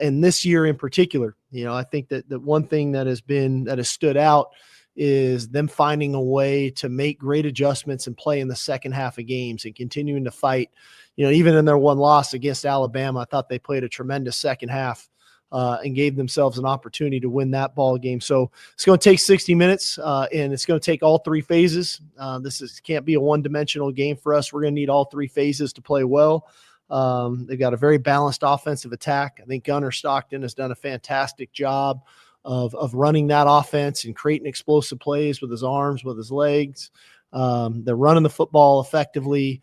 And this year in particular, I think that the one thing that has stood out is them finding a way to make great adjustments and play in the second half of games and continuing to fight. Even in their one loss against Alabama, I thought they played a tremendous second half and gave themselves an opportunity to win that ball game. So it's going to take 60 minutes, and it's going to take all three phases. This can't be a one-dimensional game for us. We're going to need all three phases to play well. They've got a very balanced offensive attack. I think Gunnar Stockton has done a fantastic job of running that offense and creating explosive plays with his arms, with his legs. They're running the football effectively.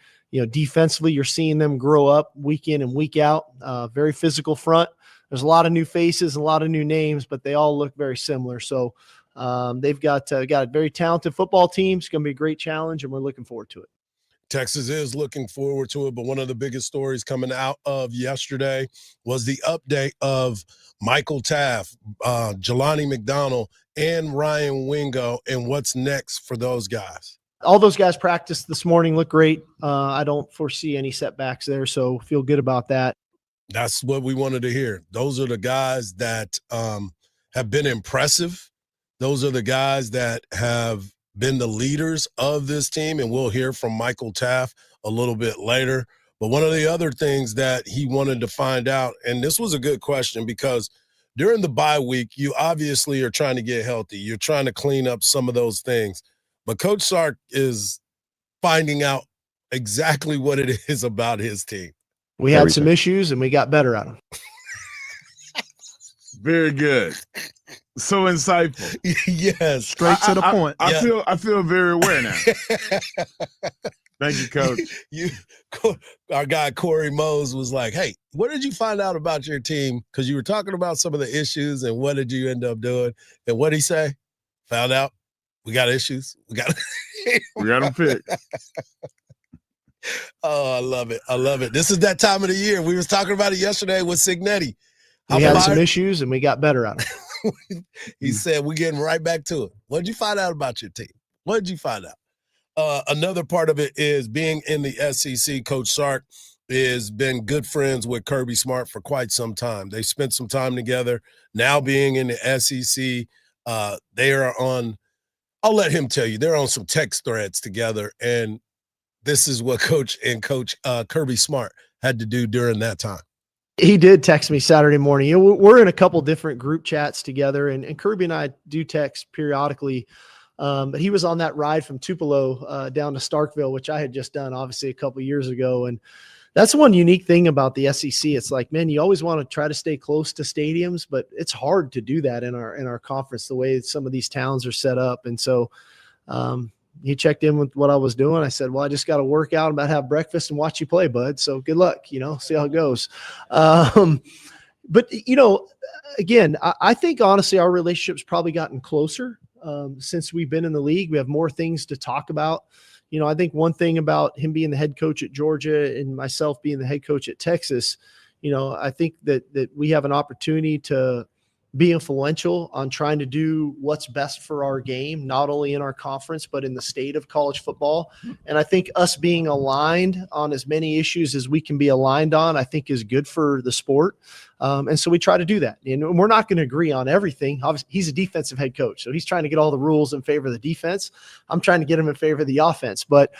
Defensively, you're seeing them grow up week in and week out. Very physical front. There's a lot of new faces, a lot of new names, but they all look very similar. So they've got a very talented football team. It's going to be a great challenge, and we're looking forward to it. Texas is looking forward to it, but one of the biggest stories coming out of yesterday was the update of Michael Taft, Jelani McDonald, and Ryan Wingo, and what's next for those guys. All those guys practiced this morning, look great. I don't foresee any setbacks there, so feel good about that. That's what we wanted to hear. Those are the guys that have been impressive. Those are the guys that have been the leaders of this team, and we'll hear from Michael Taft a little bit later. But one of the other things that he wanted to find out, and this was a good question because during the bye week, you obviously are trying to get healthy. You're trying to clean up some of those things. But Coach Sark is finding out exactly what it is about his team. We had some issues, and we got better at them. Very good. So insightful. Yes. Straight to the point. I feel very aware now. Thank you, Coach. Our guy Corey Mose was like, hey, what did you find out about your team? Because you were talking about some of the issues, and what did you end up doing? And what did he say? Found out we got issues. We got them picked. Oh, I love it. I love it. This is that time of the year. We was talking about it yesterday with Signetti. We had some issues, and we got better at them. He said, we're getting right back to it. What did you find out about your team? What did you find out? Another part of it is being in the SEC. Coach Sark has been good friends with Kirby Smart for quite some time. They spent some time together. Now being in the SEC, they are on, I'll let him tell you, they're on some text threads together, and this is what Coach Kirby Smart had to do during that time. He did text me Saturday morning. We're in a couple different group chats together, and Kirby and I do text periodically. But he was on that ride from Tupelo down to Starkville, which I had just done, obviously, a couple of years ago. And that's one unique thing about the SEC. It's like, man, you always want to try to stay close to stadiums, but it's hard to do that in our conference, the way some of these towns are set up. And so he checked in with what I was doing. I said, well, I just got to work out. I'm about to have breakfast and watch you play, bud. So good luck, see how it goes. But, again, I think honestly, our relationship's probably gotten closer since we've been in the league. We have more things to talk about. I think one thing about him being the head coach at Georgia and myself being the head coach at Texas, I think that we have an opportunity to be influential on trying to do what's best for our game, not only in our conference, but in the state of college football. And I think us being aligned on as many issues as we can be aligned on, I think is good for the sport. And so we try to do that. And we're not going to agree on everything. Obviously, he's a defensive head coach, so he's trying to get all the rules in favor of the defense. I'm trying to get him in favor of the offense. But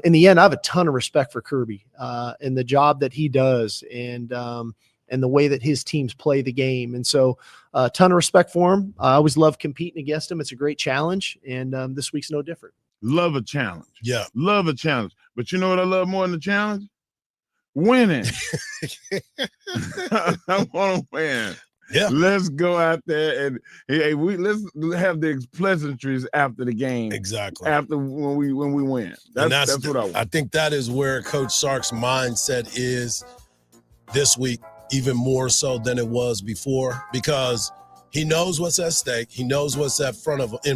in the end, I have a ton of respect for Kirby and the job that he does, and the way that his teams play the game. And so a ton of respect for him. I always love competing against him. It's a great challenge, and this week's no different. Love a challenge. Yeah. Love a challenge. But you know what I love more than the challenge? Winning. I want to win. Yeah. Let's go out there and let's have the pleasantries after the game. Exactly. After when we win. That's what I want. I think that is where Coach Sark's mindset is this week, even more so than it was before, because he knows what's at stake. He knows what's in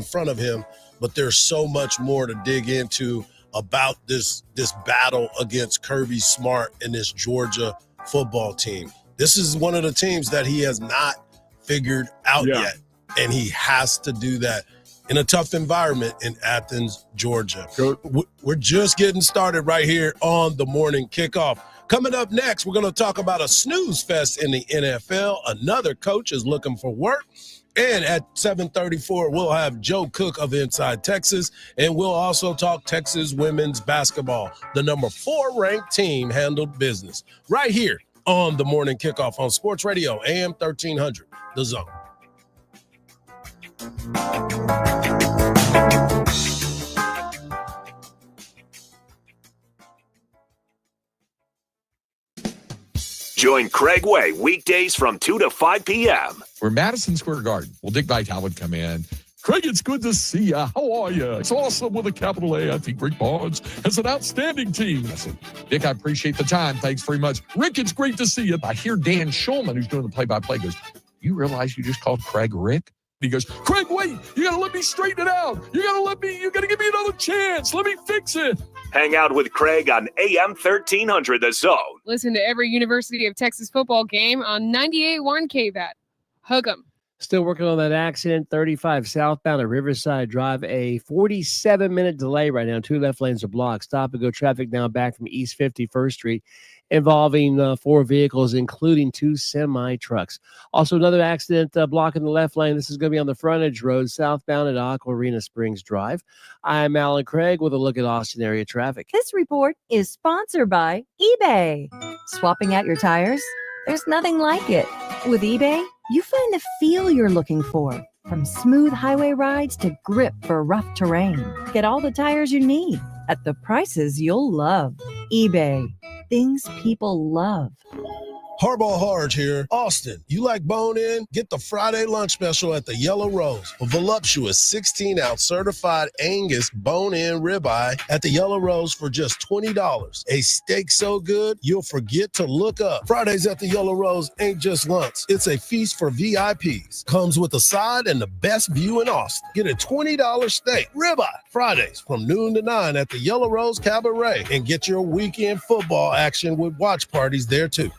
front of him, but there's so much more to dig into about this battle against Kirby Smart and this Georgia football team. This is one of the teams that he has not figured out yet, and he has to do that in a tough environment in Athens, Georgia. We're just getting started right here on the morning kickoff. Coming up next, we're going to talk about a snooze fest in the NFL. Another coach is looking for work. And at 7:34, we'll have Joe Cook of Inside Texas, and we'll also talk Texas women's basketball. The number 4 ranked team handled business right here on the Morning Kickoff on Sports Radio, AM 1300, The Zone. Join Craig Way weekdays from 2 to 5 p.m. We're Madison Square Garden. Well, Dick Vitale would come in. Craig, it's good to see you. How are you? It's awesome with a capital A. I think Rick Barnes has an outstanding team. I said, Dick, I appreciate the time. Thanks very much. Rick, it's great to see you. I hear Dan Schulman, who's doing the play-by-play, goes, you realize you just called Craig Rick? He goes, Craig, wait, you got to let me straighten it out. You got to give me another chance. Let me fix it. Hang out with Craig on AM 1300, The Zone. Listen to every University of Texas football game on 98.1 KVAT. Hug 'em. Still working on that accident, 35 southbound at Riverside Drive. A 47-minute delay right now. 2 left lanes are blocked. Stop and go traffic now back from East 51st Street involving 4 vehicles, including 2 semi-trucks. Also, another accident blocking the left lane. This is going to be on the frontage road southbound at Aqua Arena Springs Drive. I'm Alan Craig with a look at Austin area traffic. This report is sponsored by eBay. Swapping out your tires? There's nothing like it. With eBay, you find the feel you're looking for. From smooth highway rides to grip for rough terrain. Get all the tires you need at the prices you'll love. eBay. Things people love. Hardball Hardge here. Austin, you like bone-in? Get the Friday lunch special at the Yellow Rose. A voluptuous 16-ounce certified Angus bone-in ribeye at the Yellow Rose for just $20. A steak so good, you'll forget to look up. Fridays at the Yellow Rose ain't just lunch. It's a feast for VIPs. Comes with a side and the best view in Austin. Get a $20 steak ribeye Fridays from noon to 9 at the Yellow Rose Cabaret. And get your weekend football action with watch parties there too.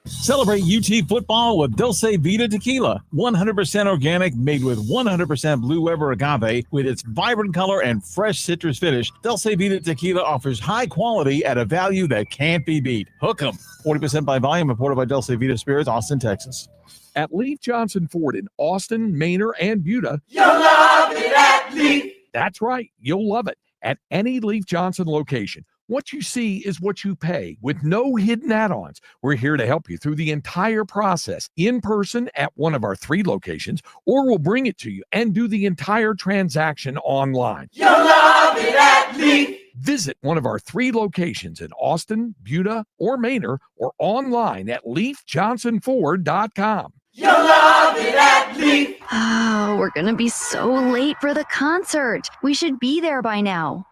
Celebrate UT football with Dulce Vita Tequila. 100% organic, made with 100% Blue Weber agave. With its vibrant color and fresh citrus finish, Dulce Vita Tequila offers high quality at a value that can't be beat. Hook 'em. 40% by volume, imported by Dulce Vita Spirits, Austin, Texas. At Leaf Johnson Ford in Austin, Manor, and Buda. You'll love it at Leaf. That's right. You'll love it. At any Leaf Johnson location. What you see is what you pay with no hidden add-ons. We're here to help you through the entire process in person at one of our 3 locations, or we'll bring it to you and do the entire transaction online. You'll love it at Leaf. Visit one of our 3 locations in Austin, Buda, or Manor, or online at leafjohnsonford.com. You'll love it at Leaf. Oh, we're going to be so late for the concert. We should be there by now.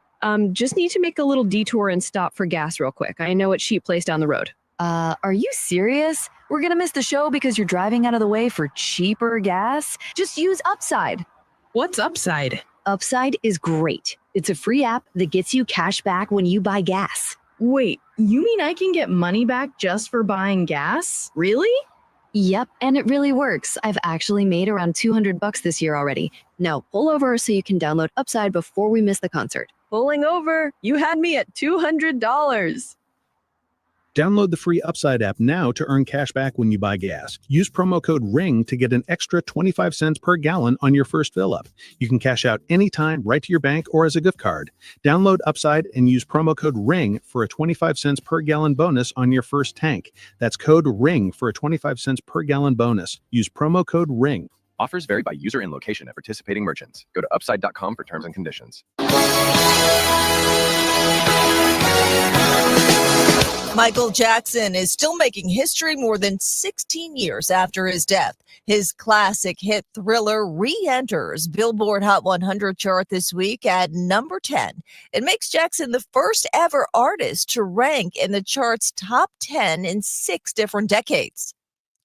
Just need to make a little detour and stop for gas real quick. I know a cheap place down the road. Are you serious? We're gonna miss the show because you're driving out of the way for cheaper gas? Just use Upside. What's Upside? Upside is great. It's a free app that gets you cash back when you buy gas. Wait, you mean I can get money back just for buying gas? Really? Yep, and it really works. I've actually made around $200 this year already. Now pull over so you can download Upside before we miss the concert. Pulling over. You had me at $200. Download the free Upside app now to earn cash back when you buy gas. Use promo code RING to get an extra 25 cents per gallon on your first fill-up. You can cash out anytime right to your bank or as a gift card. Download Upside and use promo code RING for a 25 cents per gallon bonus on your first tank. That's code RING for a 25 cents per gallon bonus. Use promo code RING. Offers vary by user and location at participating merchants. Go to upside.com for terms and conditions. Michael Jackson is still making history more than 16 years after his death. His classic hit Thriller re-enters Billboard Hot 100 chart this week at number 10. It makes Jackson the first ever artist to rank in the chart's top 10 in 6 different decades.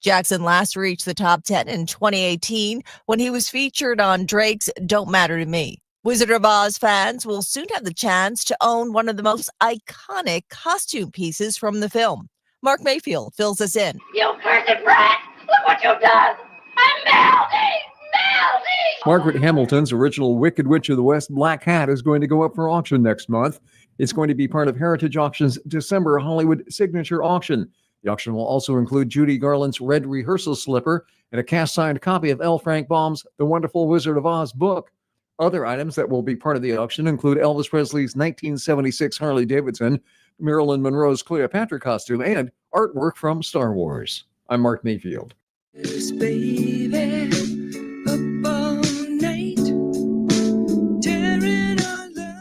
Jackson last reached the top 10 in 2018 when he was featured on Drake's Don't Matter to Me. Wizard of Oz fans will soon have the chance to own one of the most iconic costume pieces from the film. Mark Mayfield fills us in. You cursed brat! Look what you've done! I'm melting! Melting! Margaret Hamilton's original Wicked Witch of the West black hat is going to go up for auction next month. It's going to be part of Heritage Auction's December Hollywood Signature Auction. The auction will also include Judy Garland's red rehearsal slipper and a cast-signed copy of L. Frank Baum's The Wonderful Wizard of Oz book. Other items that will be part of the auction include Elvis Presley's 1976 Harley-Davidson, Marilyn Monroe's Cleopatra costume, and artwork from Star Wars. I'm Mark Mayfield.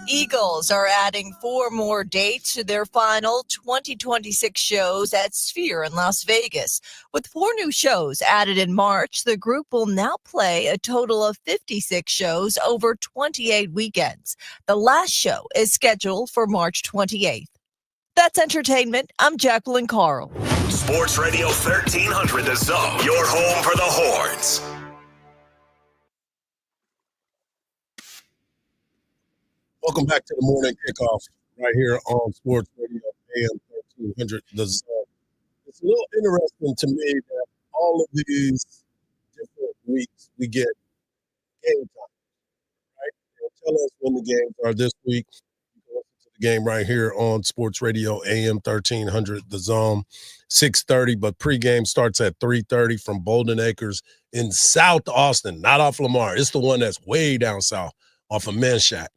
Eagles are adding 4 more dates to their final 2026 shows at Sphere in Las Vegas. With 4 new shows added in March, the group will now play a total of 56 shows over 28 weekends. The last show is scheduled for March 28th. That's entertainment. I'm Jacqueline Carl. Sports Radio 1300 The Zone, your home for the Horns. Welcome back to the morning kickoff right here on Sports Radio AM 1300 The Zone. It's a little interesting to me that all of these different weeks we get game time, right? They'll tell us when the games are this week. You can listen to the game right here on Sports Radio AM 1300 The Zone, 6:30, but pregame starts at 3:30 from Bolden Acres in South Austin, not off Lamar. It's the one that's way down south off of Manchac.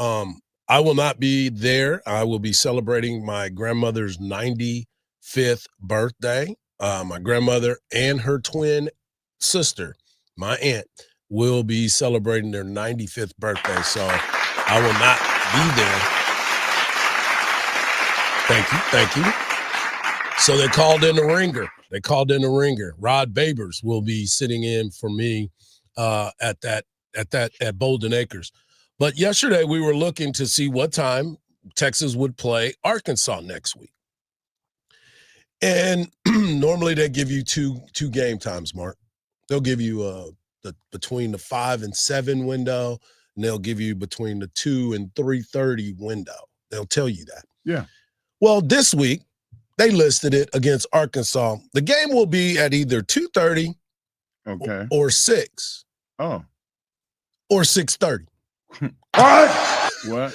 I will not be there. I will be celebrating my grandmother's 95th birthday. My grandmother and her twin sister, my aunt, will be celebrating their 95th birthday. So I will not be there. Thank you. So they called in the ringer. Rod Babers will be sitting in for me at Bolden Acres. But yesterday we were looking to see what time Texas would play Arkansas next week. And normally they give you two game times, Mark. They'll give you between the 5 and 7 window, and they'll give you between the 2 and 3:30 window. They'll tell you that. Yeah. Well, this week they listed it against Arkansas. The game will be at either 2:30 or 6. Oh. Or 6:30. What?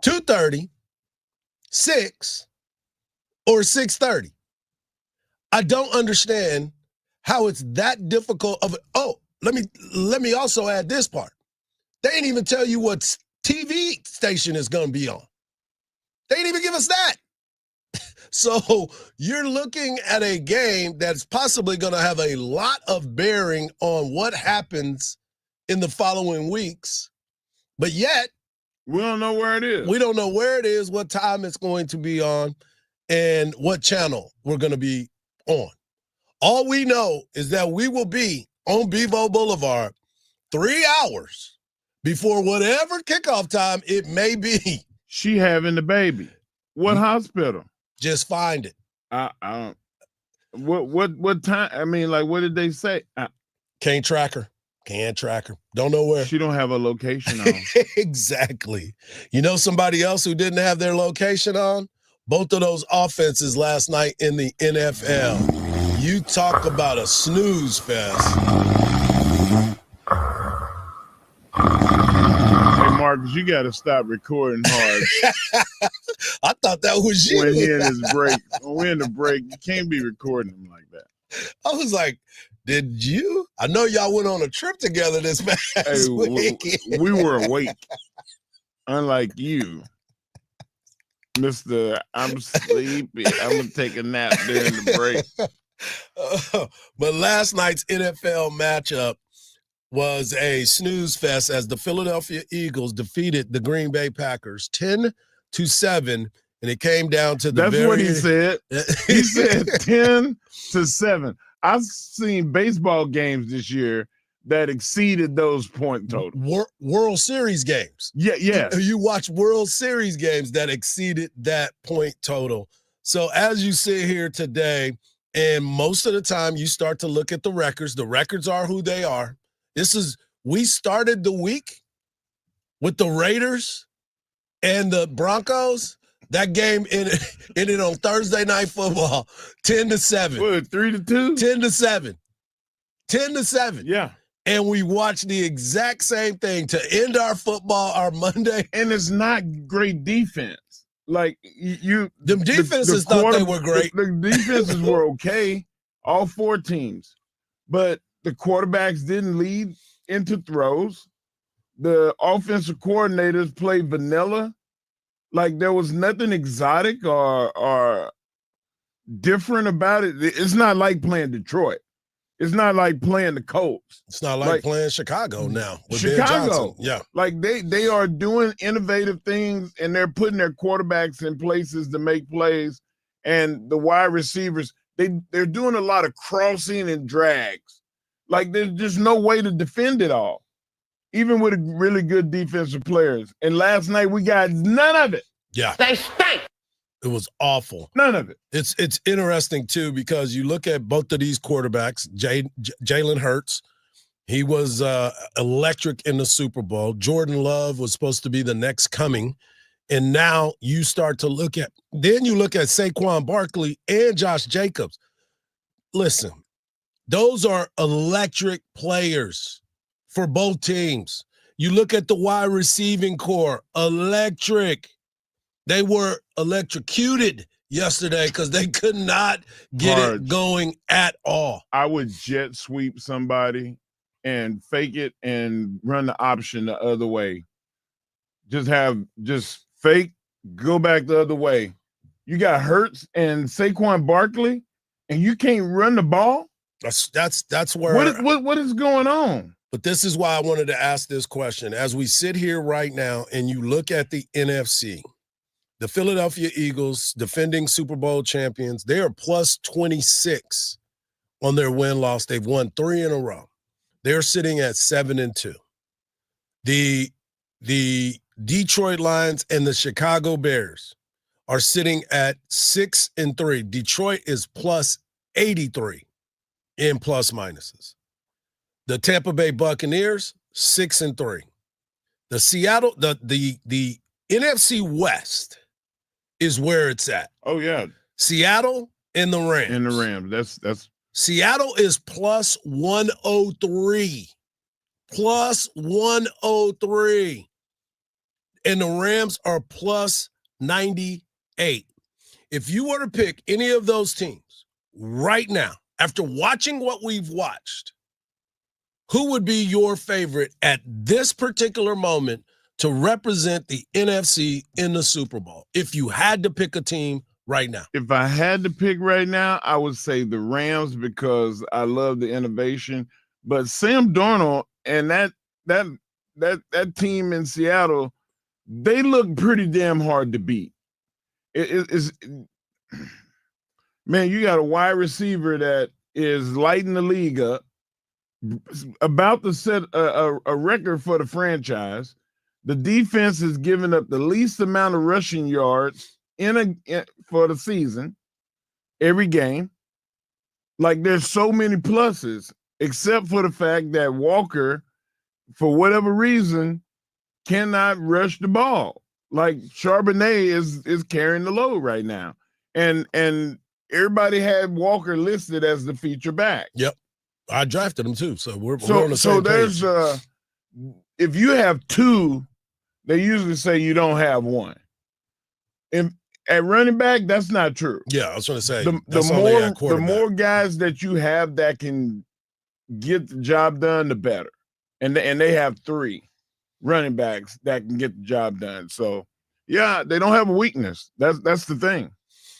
2:30, 6, or 6:30. I don't understand how it's that difficult of let me also add this part. They ain't even tell you what TV station is going to be on. They didn't even give us that. So you're looking at a game that's possibly going to have a lot of bearing on what happens in the following weeks. But yet, we don't know where it is. We don't know where it is, what time it's going to be on, and what channel we're going to be on. All we know is that we will be on Bevo Boulevard 3 hours before whatever kickoff time it may be. She having the baby. What hospital? Just find it. I don't. What time? I mean, like, what did they say? Can't track her. Don't know where. She don't have a location on. Exactly. You know somebody else who didn't have their location on? Both of those offenses last night in the NFL. You talk about a snooze fest. Hey, Marcus, you got to stop recording hard. I thought that was you. When we're in the break, you can't be recording them like that. I was like, did you? I know y'all went on a trip together this past week. We were awake. Unlike you, Mr. I'm sleepy. I'm going to take a nap during the break. But last night's NFL matchup was a snooze fest as the Philadelphia Eagles defeated the Green Bay Packers 10-7, and it came down to the That's what he said. He said 10-7. I've seen baseball games this year that exceeded those point totals. World Series games. Yeah. You watch World Series games that exceeded that point total. So as you sit here today, and most of the time you start to look at the records are who they are. We started the week with the Raiders and the Broncos. That game ended on Thursday Night Football, 10-7. What, 3-2? 10-7. 10-7. Yeah. And we watched the exact same thing to end our Monday. And it's not great defense. Like you Them defenses thought they were great. The defenses were okay, all 4 teams, but the quarterbacks didn't lead into throws. The offensive coordinators played vanilla. Like there was nothing exotic or different about it. It's not like playing Detroit. It's not like playing the Colts. It's not like playing Chicago now. With Ben Chicago, Johnson. Yeah. like they are doing innovative things, and they're putting their quarterbacks in places to make plays, and the wide receivers they're doing a lot of crossing and drags. Like there's just no way to defend it all, even with really good defensive players. And last night we got none of it. Yeah. They stink. It was awful. None of it. It's interesting, too, because you look at both of these quarterbacks, Jalen Hurts, he was electric in the Super Bowl. Jordan Love was supposed to be the next coming. And now you start to look at Saquon Barkley and Josh Jacobs. Listen, those are electric players for both teams. You look at the wide receiving core, electric. They were electrocuted yesterday because they could not get it going at all. I would jet sweep somebody and fake it and run the option the other way. Just fake, go back the other way. You got Hurts and Saquon Barkley, and you can't run the ball? That's where what is going on? But this is why I wanted to ask this question. As we sit here right now and you look at the NFC, the Philadelphia Eagles, defending Super Bowl champions, they are plus 26 on their win-loss. They've won 3 in a row. They're sitting at 7-2. The Detroit Lions and the Chicago Bears are sitting at 6-3. Detroit is plus 83 in plus minuses. The Tampa Bay Buccaneers, 6-3. The Seattle, the NFC West is where it's at. Oh, yeah. Seattle and the Rams. And the Rams. That's Seattle is plus 103. Plus 103. And the Rams are plus 98. If you were to pick any of those teams right now, after watching what we've watched, who would be your favorite at this particular moment to represent the NFC in the Super Bowl, if you had to pick a team right now? If I had to pick right now, I would say the Rams because I love the innovation. But Sam Darnold and that team in Seattle, they look pretty damn hard to beat. Man, you got a wide receiver that is lighting the league up, about to set a record for the franchise. The defense has given up the least amount of rushing yards for the season, every game. Like there's so many pluses, except for the fact that Walker, for whatever reason, cannot rush the ball. Like Charbonnet is carrying the load right now, and everybody had Walker listed as the feature back. Yep, I drafted him too, so we're on the same page. So there's if you have 2. They usually say you don't have 1. And at running back, that's not true. Yeah, I was going to say the more guys that you have that can get the job done, the better. And they have 3 running backs that can get the job done. So yeah, they don't have a weakness. That's the thing.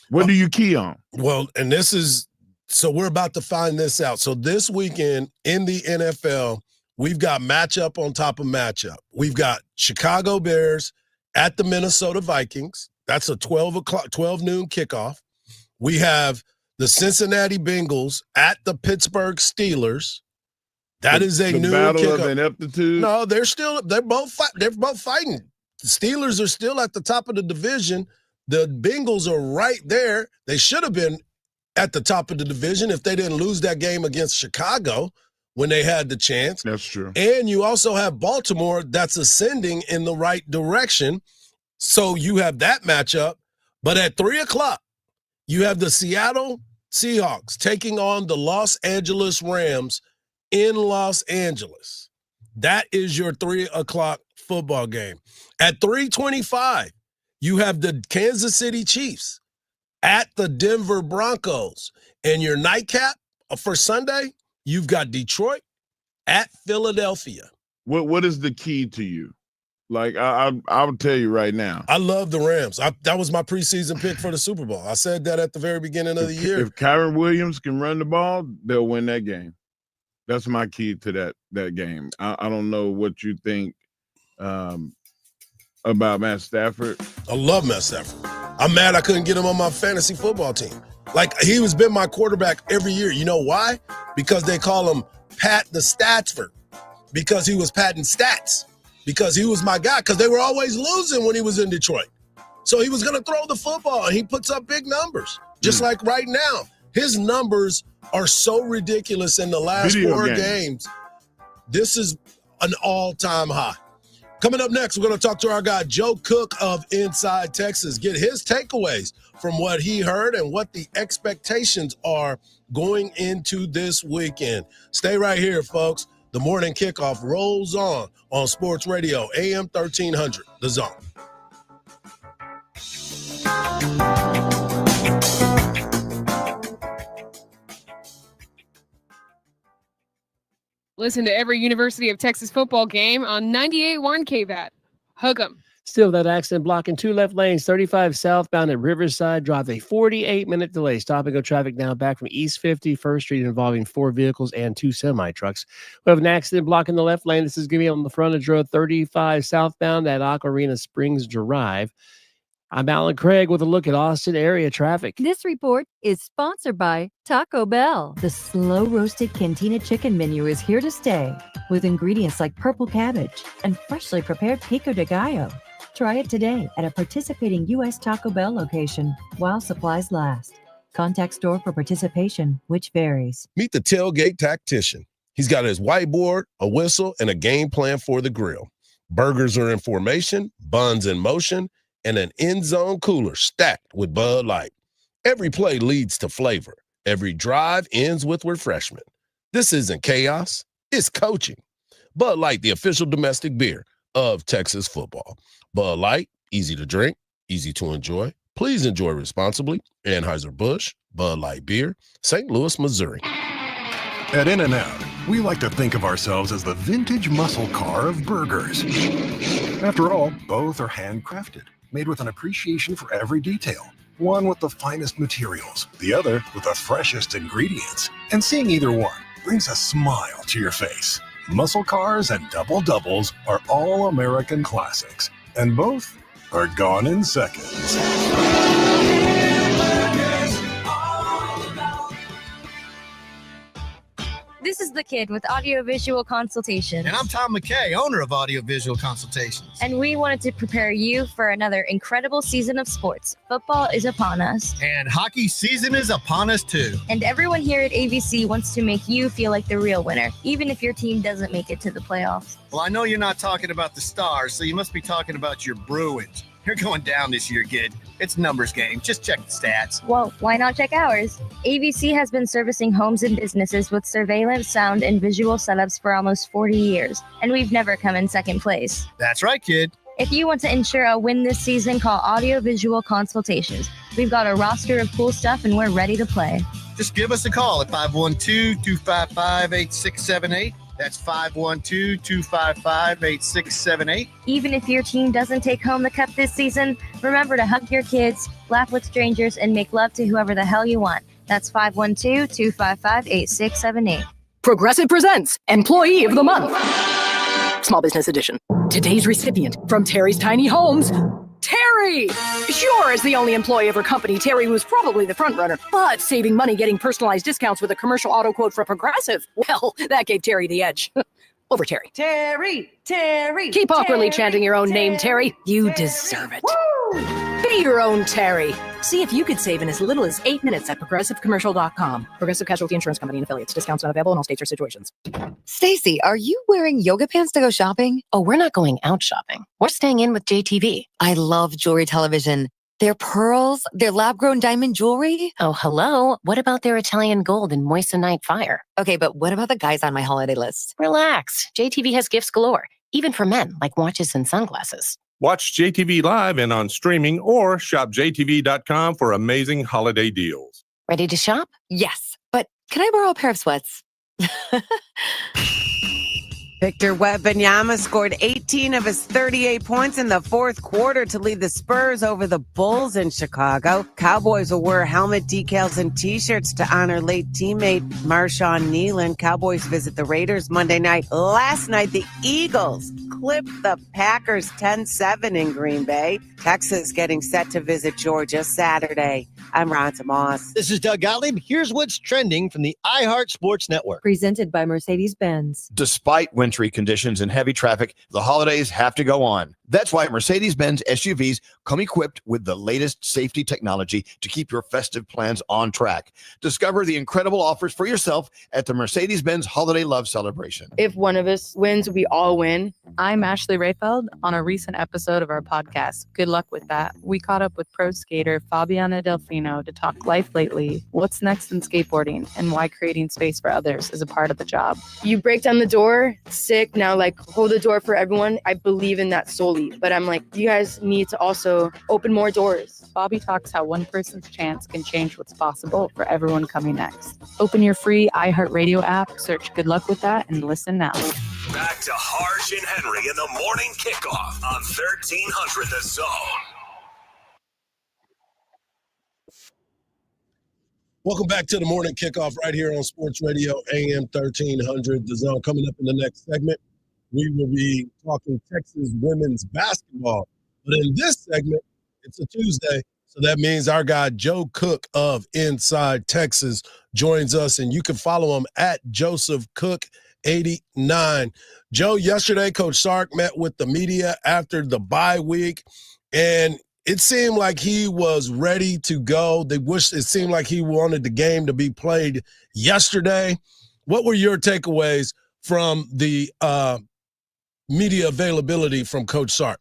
What do you key on? Well, and so we're about to find this out. So this weekend in the NFL, we've got matchup on top of matchup. We've got Chicago Bears at the Minnesota Vikings. That's a 12 noon kickoff. We have the Cincinnati Bengals at the Pittsburgh Steelers. That is a new battle kickoff. Of ineptitude. No, they're both fighting. The Steelers are still at the top of the division. The Bengals are right there. They should have been at the top of the division if they didn't lose that game against Chicago when they had the chance. That's true. And you also have Baltimore that's ascending in the right direction. So you have that matchup. But at 3:00, you have the Seattle Seahawks taking on the Los Angeles Rams in Los Angeles. That is your 3:00 football game. At 3:25, You have the Kansas City Chiefs at the Denver Broncos. And your nightcap for Sunday, you've got Detroit at Philadelphia. What is the key to you? Like, I'll tell you right now. I love the Rams. That was my preseason pick for the Super Bowl. I said that at the very beginning of the year. If Kyron Williams can run the ball, they'll win that game. That's my key to that game. I don't know what you think about Matt Stafford. I love Matt Stafford. I'm mad I couldn't get him on my fantasy football team. Like, he was been my quarterback every year. You know why? Because they call him Pat the Statsford. Because he was patting stats. Because he was my guy. Because they were always losing when he was in Detroit. So he was going to throw the football, and he puts up big numbers. Just like right now. His numbers are so ridiculous in the last four games. This is an all-time high. Coming up next, we're going to talk to our guy, Joe Cook of Inside Texas, get his takeaways from what he heard and what the expectations are going into this weekend. Stay right here, folks. The morning kickoff rolls on Sports Radio, AM 1300, The Zone. Listen to every University of Texas football game on 98.1 KVAT. Hug 'em. Still, that accident blocking two left lanes, 35 southbound at Riverside Drive, a 48-minute delay. Stop and go traffic now back from East 51st Street involving 4 vehicles and 2 semi-trucks. We have an accident blocking the left lane. This is going to be on the frontage road 35 southbound at Ocarina Springs Drive. I'm Alan Craig with a look at Austin area traffic. This report is sponsored by Taco Bell. The slow-roasted Cantina chicken menu is here to stay with ingredients like purple cabbage and freshly prepared pico de gallo. Try it today at a participating U.S. Taco Bell location while supplies last. Contact store for participation, which varies. Meet the tailgate tactician. He's got his whiteboard, a whistle, and a game plan for the grill. Burgers are in formation, buns in motion, and an end zone cooler stacked with Bud Light. Every play leads to flavor. Every drive ends with refreshment. This isn't chaos, it's coaching. Bud Light, the official domestic beer of Texas football. Bud Light, easy to drink, easy to enjoy. Please enjoy responsibly. Anheuser-Busch, Bud Light Beer, St. Louis, Missouri. At In-N-Out, we like to think of ourselves as the vintage muscle car of burgers. After all, both are handcrafted, made with an appreciation for every detail. One with the finest materials, the other with the freshest ingredients. And seeing either one brings a smile to your face. Muscle cars and double doubles are all American classics, and both are gone in seconds. This is the Kid with Audiovisual Consultations. And I'm Tom McKay, owner of Audiovisual Consultations. And we wanted to prepare you for another incredible season of sports. Football is upon us. And hockey season is upon us too. And everyone here at ABC wants to make you feel like the real winner, even if your team doesn't make it to the playoffs. Well, I know you're not talking about the Stars, so you must be talking about your Bruins. You're going down this year, kid. It's a numbers game. Just check the stats. Well, why not check ours? ABC has been servicing homes and businesses with surveillance, sound, and visual setups for almost 40 years, and we've never come in second place. That's right, kid. If you want to ensure a win this season, call Audiovisual Consultations. We've got a roster of cool stuff, and we're ready to play. Just give us a call at 512-255-8678. That's 512-255-8678. Even if your team doesn't take home the cup this season, remember to hug your kids, laugh with strangers, and make love to whoever the hell you want. That's 512-255-8678. Progressive presents Employee of the Month. Small Business Edition. Today's recipient from Terry's Tiny Homes, Terry! Sure, as the only employee of her company, Terry was probably the front runner, but saving money getting personalized discounts with a commercial auto quote for Progressive, well, that gave Terry the edge. Over Terry. Terry! Keep awkwardly chanting your own name, Terry. You deserve it. Woo! Be your own Terry. See if you could save in as little as 8 minutes at progressivecommercial.com. Progressive Casualty Insurance Company and affiliates. Discounts not available in all states or situations. Stacy, are you wearing yoga pants to go shopping? Oh, we're not going out shopping. We're staying in with JTV. I love jewelry television. Their pearls, their lab-grown diamond jewelry. Oh, hello. What about their Italian gold and moissanite fire? Okay, but what about the guys on my holiday list? Relax. JTV has gifts galore, even for men, like watches and sunglasses. Watch JTV live and on streaming or shop JTV.com for amazing holiday deals. Ready to shop? Yes, but can I borrow a pair of sweats? Victor Wembanyama scored 18 of his 38 points in the fourth quarter to lead the Spurs over the Bulls in Chicago. Cowboys will wear helmet decals and T-shirts to honor late teammate Marshawn Nealon. Cowboys visit the Raiders Monday night. Last night, the Eagles clipped the Packers 10-7 in Green Bay. Texas getting set to visit Georgia Saturday. I'm Ronta Moss. This is Doug Gottlieb. Here's what's trending from the iHeart Sports Network. Presented by Mercedes-Benz. Despite wintry conditions and heavy traffic, the holidays have to go on. That's why Mercedes-Benz SUVs come equipped with the latest safety technology to keep your festive plans on track. Discover the incredible offers for yourself at the Mercedes-Benz Holiday Love Celebration. If one of us wins, we all win. I'm Ashley Rayfeld on a recent episode of our podcast. Good luck with that. We caught up with pro skater Fabiana Delfino to talk life lately, what's next in skateboarding, and why creating space for others is a part of the job. You break down the door, sick, now like hold the door for everyone. I believe in that solely, but I'm like, you guys need to also open more doors. Bobby talks how one person's chance can change what's possible for everyone coming next. Open your free iHeartRadio app, search Good Luck With That, and listen now. Back to Hardge and Henry in the morning kickoff on 1300 The Zone. Welcome back to the morning kickoff right here on Sports Radio AM 1300 The Zone. Coming up in the next segment, we will be talking Texas women's basketball. But in this segment, it's a Tuesday, so that means our guy Joe Cook of Inside Texas joins us, and you can follow him at Joseph Cook 89. Joe, yesterday, Coach Sark met with the media after the bye week, and it seemed like he was ready to go. It seemed like he wanted the game to be played yesterday. What were your takeaways from the media availability from Coach Sark?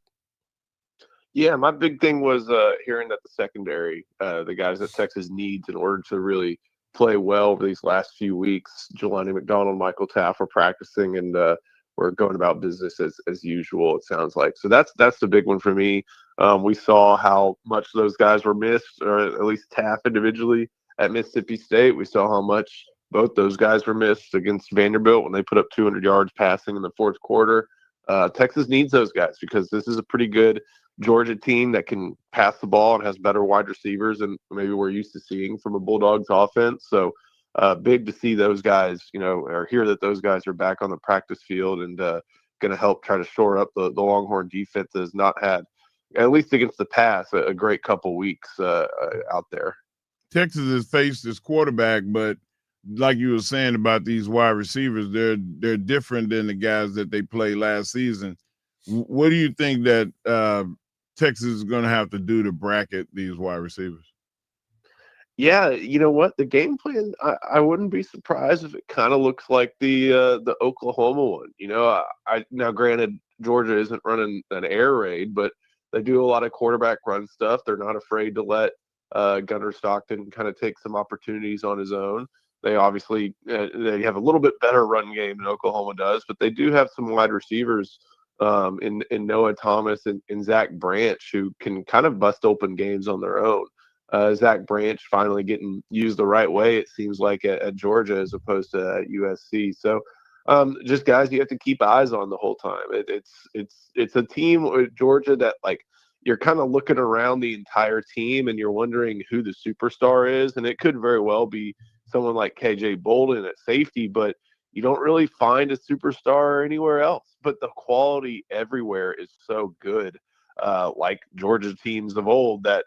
Yeah, my big thing was hearing that the secondary, the guys that Texas needs in order to really play well over these last few weeks. Jelani McDonald, Michael Taff are practicing, and we're going about business as usual, it sounds like. So that's the big one for me. We saw how much those guys were missed, or at least Taff individually at Mississippi State. We saw how much both those guys were missed against Vanderbilt when they put up 200 yards passing in the fourth quarter. Texas needs those guys because this is a pretty good Georgia team that can pass the ball and has better wide receivers than maybe we're used to seeing from a Bulldogs offense. So big to see those guys, or hear that those guys are back on the practice field and going to help try to shore up the Longhorn defense that has not had, at least against the pass, a great couple weeks out there. Texas has faced this quarterback, but like you were saying about these wide receivers, they're different than the guys that they played last season. What do you think that Texas is going to have to do to bracket these wide receivers? Yeah, you know what? The game plan, I wouldn't be surprised if it kind of looks like the Oklahoma one. Now granted, Georgia isn't running an air raid, but they do a lot of quarterback run stuff. They're not afraid to let Gunnar Stockton kind of take some opportunities on his own. They obviously they have a little bit better run game than Oklahoma does, but they do have some wide receivers in Noah Thomas and Zach Branch who can kind of bust open games on their own. Zach Branch finally getting used the right way, it seems like, at Georgia as opposed to at USC. So just guys you have to keep eyes on the whole time. It's a team with Georgia that, like, you're kind of looking around the entire team and you're wondering who the superstar is, and it could very well be someone like KJ Bolden at safety, but you don't really find a superstar anywhere else. But the quality everywhere is so good, like Georgia teams of old, that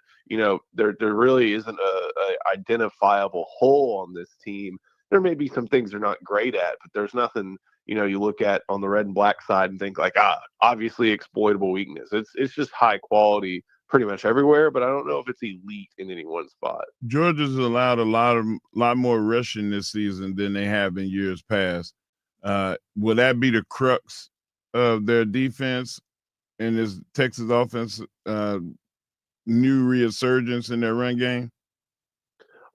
there really isn't a identifiable hole on this team. There may be some things they're not great at, but there's nothing you look at on the red and black side and think like, obviously exploitable weakness. It's just high quality pretty much everywhere, but I don't know if it's elite in any one spot. Georgia's allowed a lot more rushing this season than they have in years past. Will that be the crux of their defense and this Texas offense new resurgence in their run game?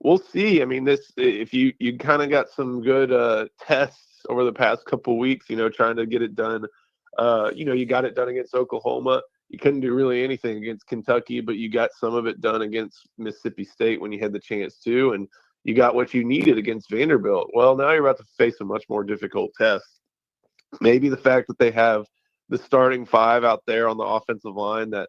We'll see. I mean, if you kind of got some good tests over the past couple weeks, trying to get it done. You got it done against Oklahoma. You couldn't do really anything against Kentucky, but you got some of it done against Mississippi State when you had the chance to, and you got what you needed against Vanderbilt. Well, now you're about to face a much more difficult test. Maybe the fact that they have the starting five out there on the offensive line that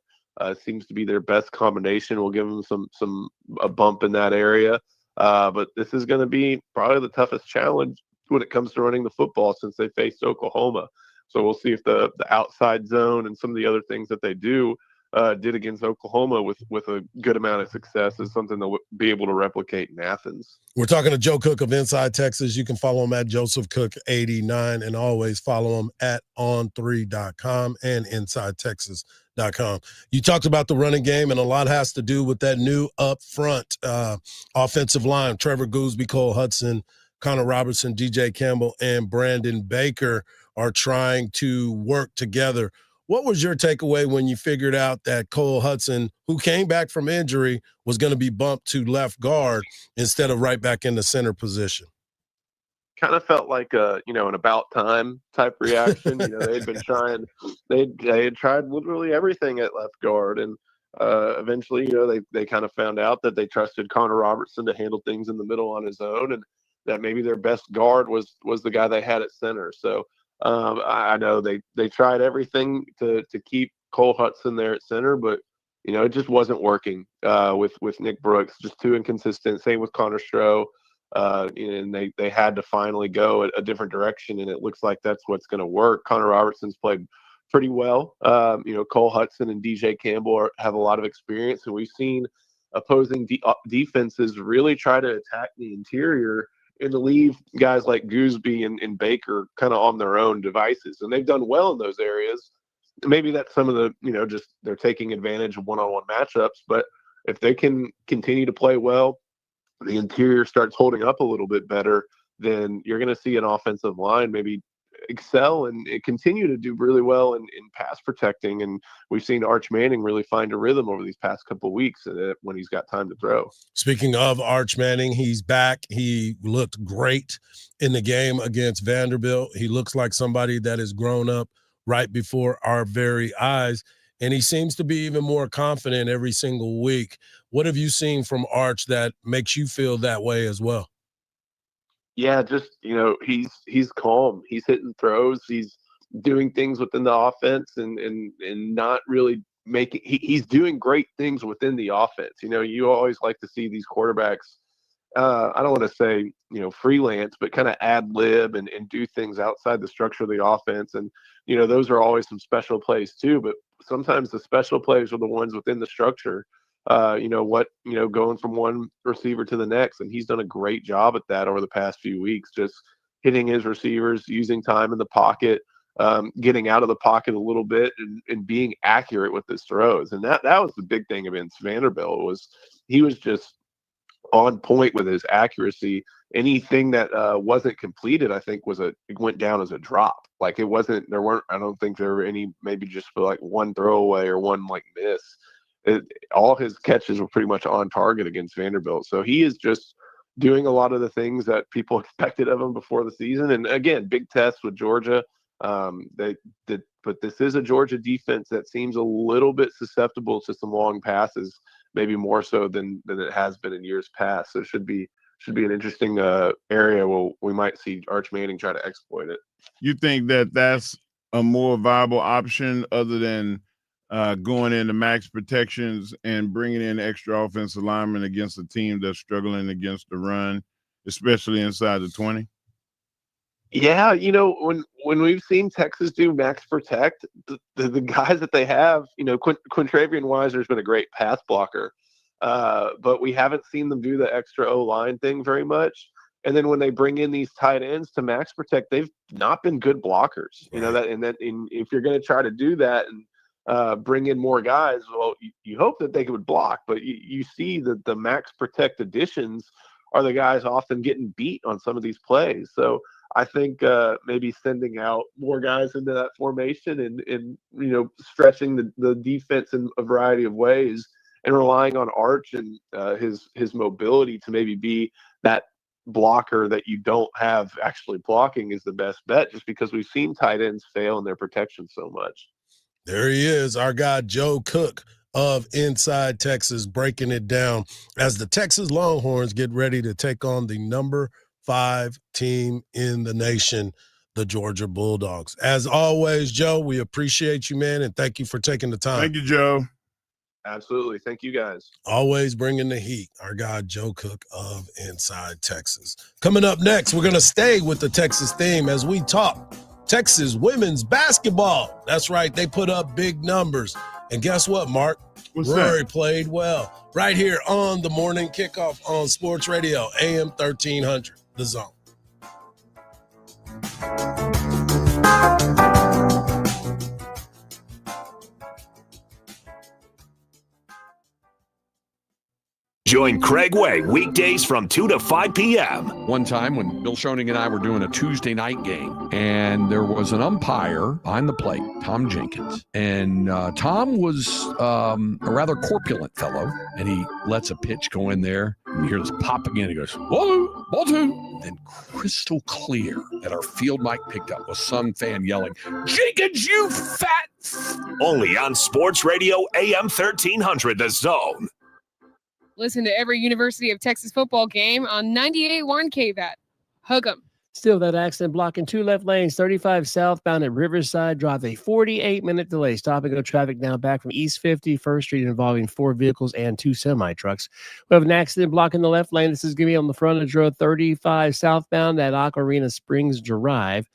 seems to be their best combination will give them a bump in that area. But this is going to be probably the toughest challenge when it comes to running the football since they faced Oklahoma. So we'll see if the outside zone and some of the other things that they did against Oklahoma with a good amount of success is something they'll be able to replicate in Athens. We're talking to Joe Cook of Inside Texas. You can follow him at josephcook89 and always follow him at on3.com and InsideTexas.com. You talked about the running game, and a lot has to do with that new up front offensive line. Trevor Gooseby, Cole Hudson, Connor Robertson, DJ Campbell, and Brandon Baker are trying to work together. What was your takeaway when you figured out that Cole Hudson, who came back from injury, was going to be bumped to left guard instead of right back in the center position? Kind of felt like an about time type reaction. They'd been trying, they had tried literally everything at left guard, and eventually, they kind of found out that they trusted Connor Robertson to handle things in the middle on his own, and that maybe their best guard was the guy they had at center. So I know they tried everything to keep Cole Hudson there at center, but it just wasn't working with Nick Brooks. Just too inconsistent. Same with Connor Stroh, and they had to finally go a different direction, and it looks like that's what's going to work. Connor Robertson's played pretty well. Cole Hudson and DJ Campbell have a lot of experience, and we've seen opposing defenses really try to attack the interior and to leave guys like Gooseby and Baker kind of on their own devices. And they've done well in those areas. Maybe that's some of the, just they're taking advantage of one-on-one matchups. But if they can continue to play well, the interior starts holding up a little bit better, then you're going to see an offensive line maybe excel and continue to do really well in pass protecting. And we've seen Arch Manning really find a rhythm over these past couple of weeks when he's got time to throw. Speaking of Arch Manning, he's back. He looked great in the game against Vanderbilt. He looks like somebody that has grown up right before our very eyes, and he seems to be even more confident every single week. What have you seen from Arch that makes you feel that way as well? Yeah, just, he's calm. He's hitting throws. He's doing things within the offense and not really making he's doing great things within the offense. You always like to see these quarterbacks, I don't want to say, freelance, but kind of ad lib and do things outside the structure of the offense. And, those are always some special plays too, but sometimes the special plays are the ones within the structure. Going from one receiver to the next. And he's done a great job at that over the past few weeks, just hitting his receivers, using time in the pocket, getting out of the pocket a little bit and being accurate with his throws. And that was the big thing against Vanderbilt was he was just on point with his accuracy. Anything that wasn't completed, I think it went down as a drop. Like I don't think there were any, maybe just for like one throwaway or one like miss. All his catches were pretty much on target against Vanderbilt. So he is just doing a lot of the things that people expected of him before the season. And again, big test with Georgia. But this is a Georgia defense that seems a little bit susceptible to some long passes, maybe more so than it has been in years past. So it should be an interesting area where we might see Arch Manning try to exploit it. You think that that's a more viable option other than going into max protections and bringing in extra offensive linemen against a team that's struggling against the run, especially inside the 20? Yeah, when we've seen Texas do max protect, the guys that they have, Quintravian Weiser's been a great pass blocker, but we haven't seen them do the extra O-line thing very much. And then when they bring in these tight ends to max protect, they've not been good blockers. If you're going to try to do that and bring in more guys, well, you hope that they would block, but you see that the max protect additions are the guys often getting beat on some of these plays. So I think maybe sending out more guys into that formation and stretching the defense in a variety of ways and relying on Arch and his mobility to maybe be that blocker that you don't have actually blocking is the best bet, just because we've seen tight ends fail in their protection so much. There he is, our guy Joe Cook of Inside Texas, breaking it down as the Texas Longhorns get ready to take on the number 5 team in the nation, the Georgia Bulldogs. As always, Joe, we appreciate you, man, and thank you for taking the time. Thank you, Joe. Absolutely. Thank you, guys. Always bringing the heat, our guy Joe Cook of Inside Texas. Coming up next, we're going to stay with the Texas theme as we talk Texas women's basketball. That's right, they put up big numbers. And guess what, Mark? Rory played well. Right here on the Morning Kickoff on Sports Radio, AM 1300, The Zone. Join Craig Way weekdays from 2 to 5 p.m. One time when Bill Schoening and I were doing a Tuesday night game, and there was an umpire behind the plate, Tom Jenkins. And Tom was a rather corpulent fellow, and he lets a pitch go in there, and you hear this pop again. He goes, ball two. Then crystal clear that our field mic picked up was some fan yelling, Jenkins, you fat. Only on Sports Radio AM 1300, The Zone. Listen to every University of Texas football game on 98.1 KVAT. Hug 'em. Still that accident blocking 2 left lanes, 35 southbound at Riverside Drive, a 48-minute delay. Stop and go traffic now back from East 51st Street involving 4 vehicles and 2 semi-trucks. We have an accident blocking the left lane. This is going to be on the frontage road 35 southbound at Ocarina Springs Drive.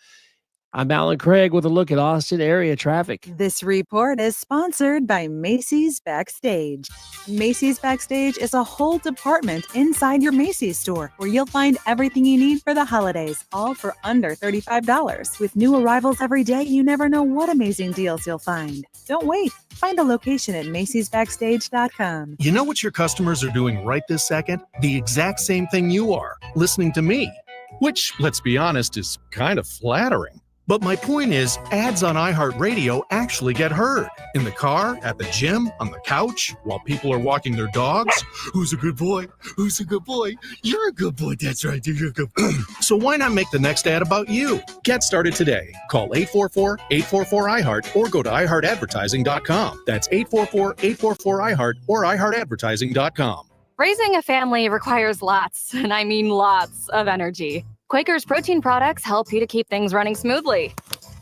I'm Alan Craig with a look at Austin area traffic. This report is sponsored by Macy's Backstage. Macy's Backstage is a whole department inside your Macy's store where you'll find everything you need for the holidays, all for under $35. With new arrivals every day, you never know what amazing deals you'll find. Don't wait. Find a location at Macy'sBackstage.com. You know what your customers are doing right this second? The exact same thing you are, listening to me. Which, let's be honest, is kind of flattering. But my point is, ads on iHeartRadio actually get heard. In the car, at the gym, on the couch, while people are walking their dogs. Who's a good boy? Who's a good boy? You're a good boy. That's right. You're a good boy. So why not make the next ad about you? Get started today. Call 844-844-iHeart or go to iHeartAdvertising.com. That's 844-844-iHeart or iHeartAdvertising.com. Raising a family requires lots, and I mean lots, of energy. Quaker's protein products help you to keep things running smoothly.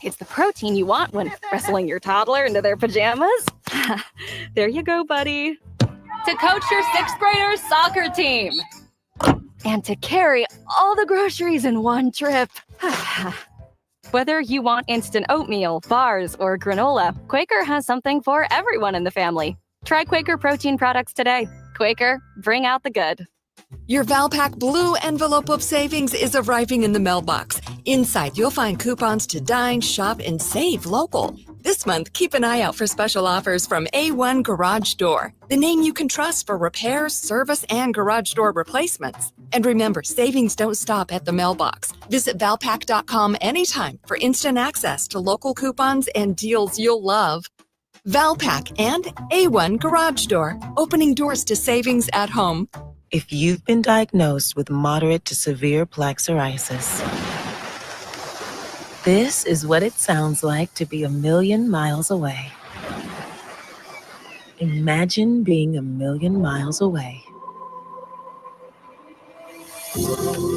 It's the protein you want when wrestling your toddler into their pajamas. There you go, buddy. To coach your 6th graders soccer team. And to carry all the groceries in one trip. Whether you want instant oatmeal, bars, or granola, Quaker has something for everyone in the family. Try Quaker protein products today. Quaker, bring out the good. Your Valpak Blue Envelope of Savings is arriving in the mailbox. Inside, you'll find coupons to dine, shop, and save local. This month, keep an eye out for special offers from A1 Garage Door, the name you can trust for repairs, service, and garage door replacements. And remember, savings don't stop at the mailbox. Visit Valpak.com anytime for instant access to local coupons and deals you'll love. Valpak and A1 Garage Door, opening doors to savings at home. If you've been diagnosed with moderate to severe plaque psoriasis, this is what it sounds like to be 1,000,000 miles away. Imagine being 1,000,000 miles away.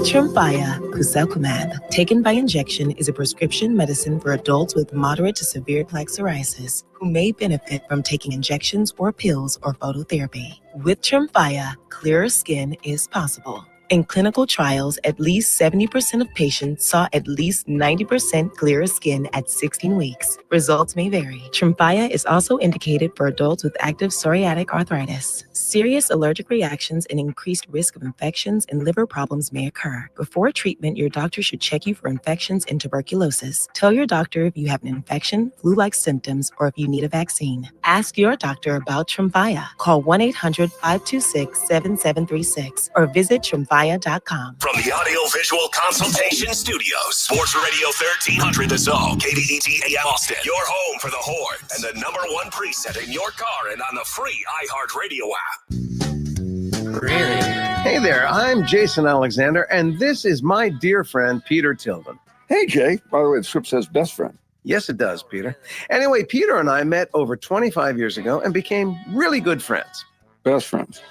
Tremfya Kuselkumab, taken by injection, is a prescription medicine for adults with moderate to severe plaque psoriasis who may benefit from taking injections or pills or phototherapy. With Tremfya, clearer skin is possible. In clinical trials, at least 70% of patients saw at least 90% clearer skin at 16 weeks. Results may vary. Tremfya is also indicated for adults with active psoriatic arthritis. Serious allergic reactions and increased risk of infections and liver problems may occur. Before treatment, your doctor should check you for infections and tuberculosis. Tell your doctor if you have an infection, flu-like symptoms, or if you need a vaccine. Ask your doctor about Tremfya. Call 1-800-526-7736 or visit Tremfya.com. From the Audio-Visual Consultation Studios, Sports Radio 1300 The Zone, KDET AM Austin, your home for the Horns, and the #1 preset in your car and on the free iHeartRadio app. Hey there, I'm Jason Alexander, and this is my dear friend, Peter Tilden. Hey, Jay. By the way, the script says best friend. Yes, it does, Peter. Anyway, Peter and I met over 25 years ago and became really good friends. Best friends.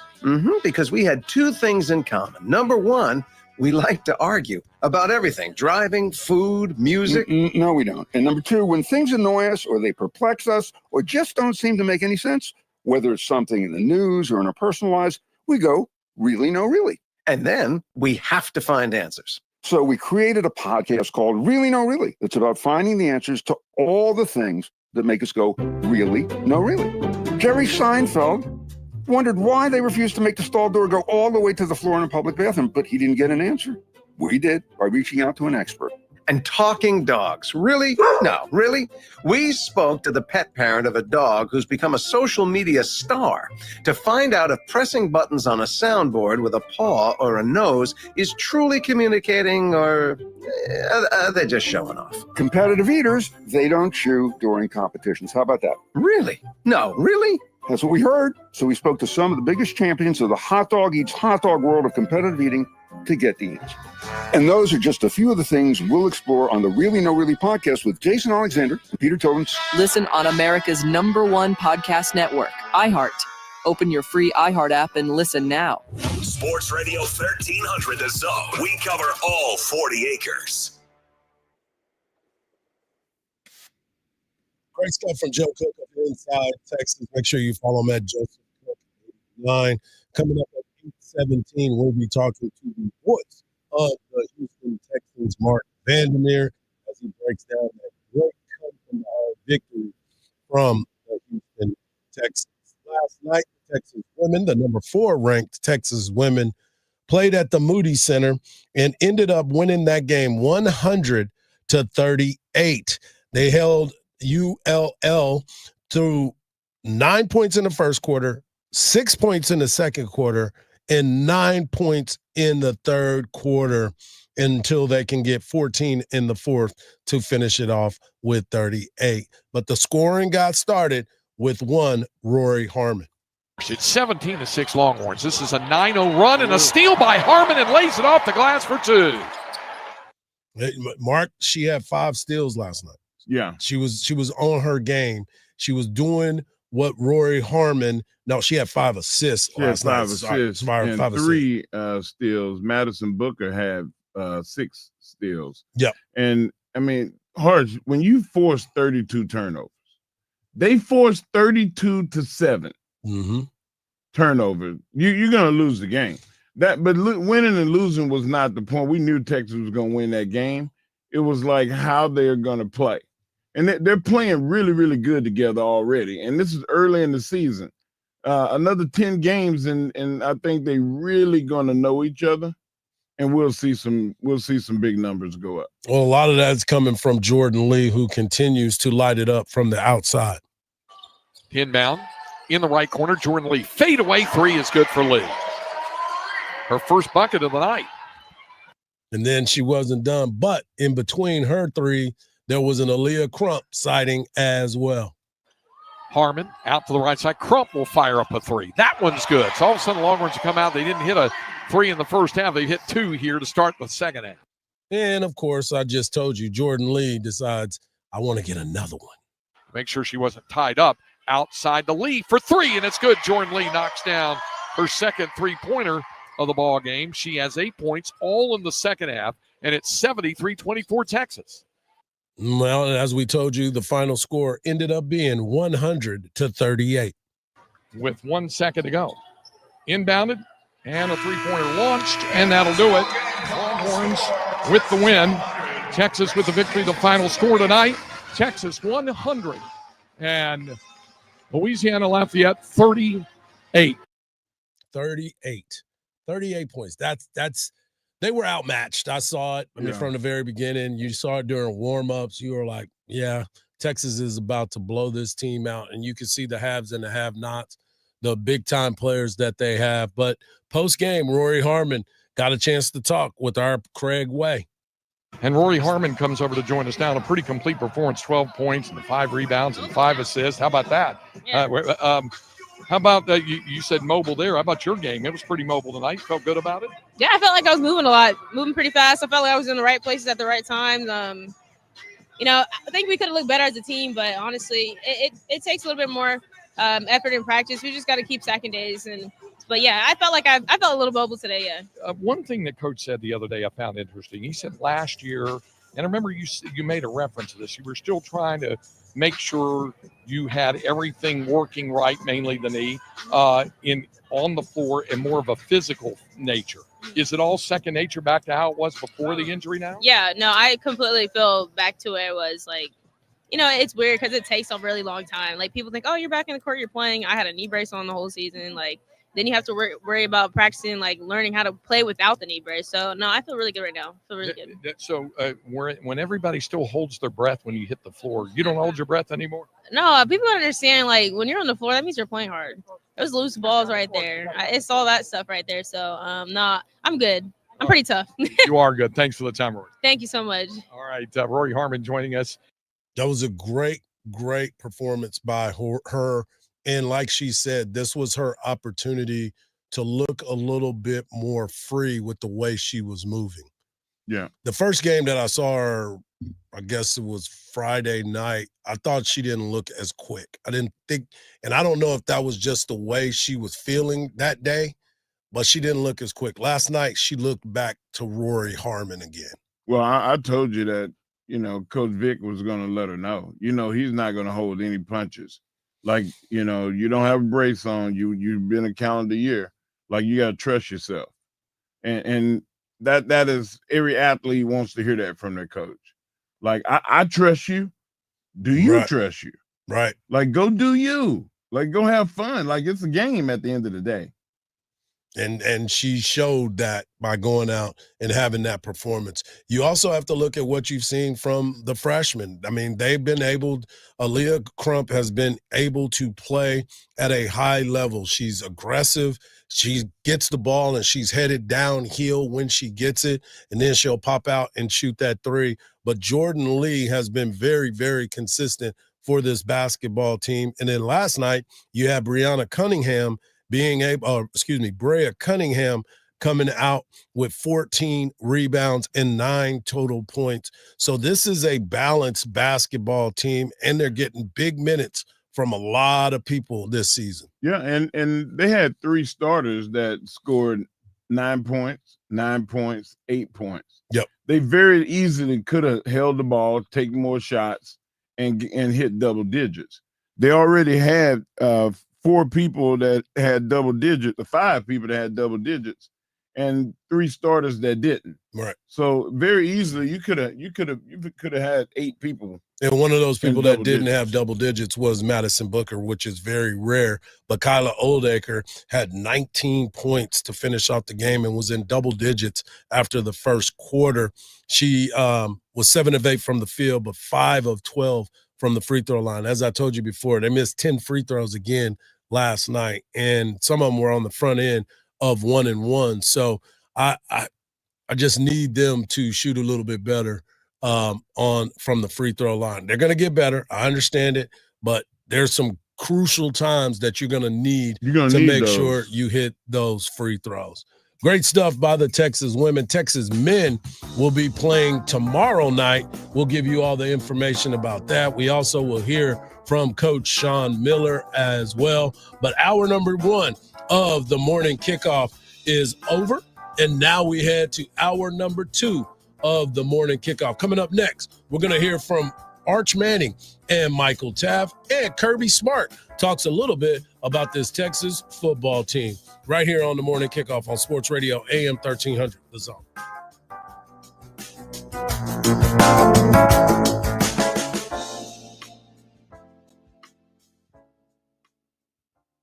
Because we had two things in common. Number one, we like to argue about everything, driving, food, music. No, we don't. And number two, when things annoy us or they perplex us or just don't seem to make any sense, whether it's something in the news or in our personal lives, we go, really, no, really. And then we have to find answers. So we created a podcast called Really, No, Really. It's about finding the answers to all the things that make us go, really, no, really. Jerry Seinfeld wondered why they refused to make the stall door go all the way to the floor in a public bathroom, but he didn't get an answer. We did by reaching out to an expert. And talking dogs. Really? No, really? We spoke to the pet parent of a dog who's become a social media star to find out if pressing buttons on a soundboard with a paw or a nose is truly communicating or are they just showing off? Competitive eaters, they don't chew during competitions. How about that? Really? No, really? That's what we heard. So we spoke to some of the biggest champions of the hot dog eats hot dog world of competitive eating to get the answer. And those are just a few of the things we'll explore on the Really No Really podcast with Jason Alexander and Peter Tobin. Listen on America's #1 podcast network, iHeart. Open your free iHeart app and listen now. Sports Radio 1300 The Zone. We cover all 40 acres. Great stuff from Joe Cook of Inside Texas. Make sure you follow him at Joseph Cook 89. Coming up at 8:17, we'll be talking to the voice of the Houston Texans, Mark Vandermeer, as he breaks down that great come victory from the Houston Texans. Last night, the Texas women, the number 4 ranked Texas women, played at the Moody Center and ended up winning that game 100-38. They held ULL through 9 points in the first quarter, 6 points in the second quarter, and 9 points in the third quarter until they can get 14 in the fourth to finish it off with 38. But the scoring got started with one Rory Harmon. It's 17-6 Longhorns. This is a 9-0 run and a steal by Harmon and lays it off the glass for 2. Mark, she had 5 steals last night. Yeah. She was on her game. She was doing what Rory Harmon. No, she had 5 assists. She had 5 assists and 3 steals. Madison Booker had 6 steals. Yeah. And I mean, Hardge, when you force 32 turnovers, they forced 32-7 turnover. You're gonna lose the game. Winning and losing was not the point. We knew Texas was gonna win that game. It was like how they're gonna play. And they're playing really, really good together already. And this is early in the season. Another 10 games, and I think they really going to know each other. And we'll see some big numbers go up. Well, a lot of that's coming from Jordan Lee, who continues to light it up from the outside. Inbound in the right corner. Jordan Lee. Fade away 3 is good for Lee. Her first bucket of the night. And then she wasn't done. But in between her 3, there was an Aaliyah Crump sighting as well. Harmon out to the right side. Crump will fire up a 3. That one's good. So all of a sudden, Longhorns come out. They didn't hit a 3 in the first half. They hit 2 here to start the second half. And, of course, I just told you, Jordan Lee decides, I want to get another one. Make sure she wasn't tied up outside the Lee for 3, and it's good. Jordan Lee knocks down her second 3-pointer of the ball game. She has 8 points, all in the second half, and it's 73-24 Texas. Well, as we told you, the final score ended up being 100-38. With 1 second to go. Inbounded, and a 3-pointer launched, and that'll do it. Longhorns with the win. Texas with the victory. The final score tonight, Texas 100, and Louisiana Lafayette 38. 38 points. That's they were outmatched. I saw it. I mean, from the very beginning. You saw it during warm-ups. You were like, yeah, Texas is about to blow this team out. And you can see the haves and the have-nots, the big-time players that they have. But post-game, Rory Harmon got a chance to talk with our Craig Way. And Rory Harmon comes over to join us now. A pretty complete performance, 12 points and 5 rebounds and 5 assists. How about that? Yeah. How about you said mobile there? How about your game? It was pretty mobile tonight. Felt good about it? Yeah, I felt like I was moving a lot, moving pretty fast. I felt like I was in the right places at the right times. I think we could have looked better as a team, but honestly, it takes a little bit more effort in practice. We just got to keep sacking days. But yeah, I felt like I felt a little bubble today. Yeah. One thing that Coach said the other day I found interesting. He said last year, and I remember you made a reference to this. You were still trying to make sure you had everything working right, mainly the knee, on the floor, and more of a physical nature. Is it all second nature back to how it was before the injury now? Yeah, no, I completely feel back to where it was like, it's weird because it takes a really long time. Like people think, oh, you're back in the court, you're playing. I had a knee brace on the whole season. Like then you have to worry about practicing, like learning how to play without the knee brace. So no, I feel really good right now. I feel really good. So when everybody still holds their breath when you hit the floor, you don't hold your breath anymore? No, people don't understand. Like when you're on the floor, that means you're playing hard. There's loose balls right there. It's all that stuff right there. So no, I'm good. I'm pretty tough. You are good. Thanks for the time, Rory. Thank you so much. All right, Rory Harmon joining us. That was a great performance by her. And like she said, this was her opportunity to look a little bit more free with the way she was moving. Yeah. The first game that I saw her, I guess it was Friday night, I thought she didn't look as quick. I didn't think, and I don't know if that was just the way she was feeling that day, but she didn't look as quick. Last night, she looked back to Rory Harmon again. Well, I told you that, Coach Vic was going to let her know. He's not going to hold any punches. Like, you don't have a brace on. You've been a calendar year. Like, you got to trust yourself. And that is, every athlete wants to hear that from their coach. Like, I trust you. Do you trust you? Right. Like, go do you. Like, go have fun. Like, it's a game at the end of the day. And she showed that by going out and having that performance. You also have to look at what you've seen from the freshmen. I mean, Aaliyah Crump has been able to play at a high level. She's aggressive. She gets the ball and she's headed downhill when she gets it, and then she'll pop out and shoot that three. But Jordan Lee has been very, very consistent for this basketball team. And then last night, you had Brea Cunningham coming out with 14 rebounds and 9 total points. So this is a balanced basketball team, and they're getting big minutes from a lot of people this season. Yeah, and they had 3 starters that scored 9 points, 9 points, 8 points. Yep. They very easily could have held the ball, taken more shots, and hit double digits. They already had 4 people that had double digits, 5 people that had double digits, and 3 starters that didn't. Right. So very easily you could have had 8 people. And one of those people that didn't have double digits was Madison Booker, which is very rare. But Kyla Oldacre had 19 points to finish off the game and was in double digits after the first quarter. She was 7 of 8 from the field, but 5 of 12 from the free throw line. As I told you before, they missed 10 free throws again last night, and some of them were on the front end of 1-and-1. So I just need them to shoot a little bit better from the free throw line. They're going to get better. I understand it, but there's some crucial times that you're going to need to make sure you hit those free throws. Great stuff by the Texas women. Texas men will be playing tomorrow night. We'll give you all the information about that. We also will hear from Coach Sean Miller as well. But hour number 1 of the morning kickoff is over. And now we head to hour number 2 of the morning kickoff. Coming up next, we're going to hear from Arch Manning and Michael Taft, and Kirby Smart talks a little bit about this Texas football team right here on the morning kickoff on Sports Radio AM 1300, The Zone.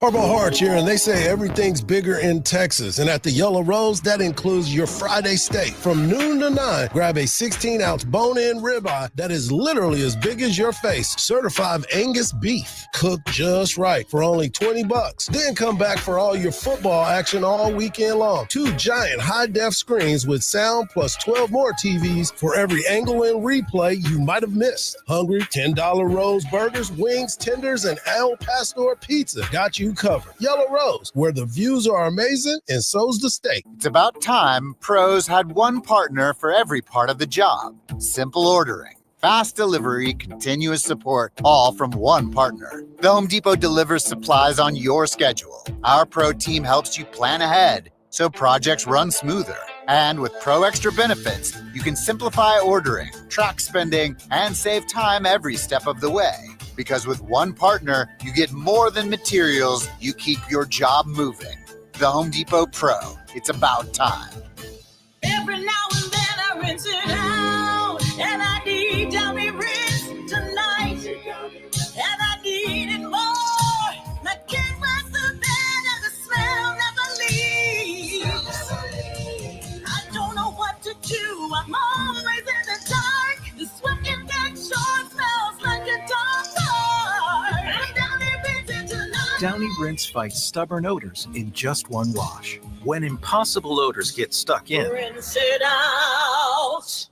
Hardball Hardge here, and they say everything's bigger in Texas. And at the Yellow Rose, that includes your Friday steak. From noon to 9, grab a 16-ounce bone-in ribeye that is literally as big as your face. Certified Angus beef, cooked just right for only $20. Then come back for all your football action all weekend long. 2 giant high-def screens with sound plus 12 more TVs for every angle and replay you might have missed. Hungry? $10 rolls, burgers, wings, tenders, and El Pastor pizza. Got you covered. Yellow Rose, where the views are amazing and so's the steak. It's about time pros had one partner for every part of the job. Simple ordering. fast delivery, continuous support, all from one partner. The Home Depot delivers supplies on your schedule. Our Pro team helps you plan ahead so projects run smoother. And with Pro Extra benefits, you can simplify ordering, track spending, and save time every step of the way. Because with one partner, you get more than materials, you keep your job moving. The Home Depot Pro. It's about time. Every now and then I rinse it out, and I need Downy rinse tonight, and I need it more. I can't wash the bed and the smell never leaves. I don't know what to do, I'm always in the dark. The sweat in that short smells like a dog. And Downy rinse it tonight. Downy Rinse fights stubborn odors in just one wash. When impossible odors get stuck in, Rinse it out.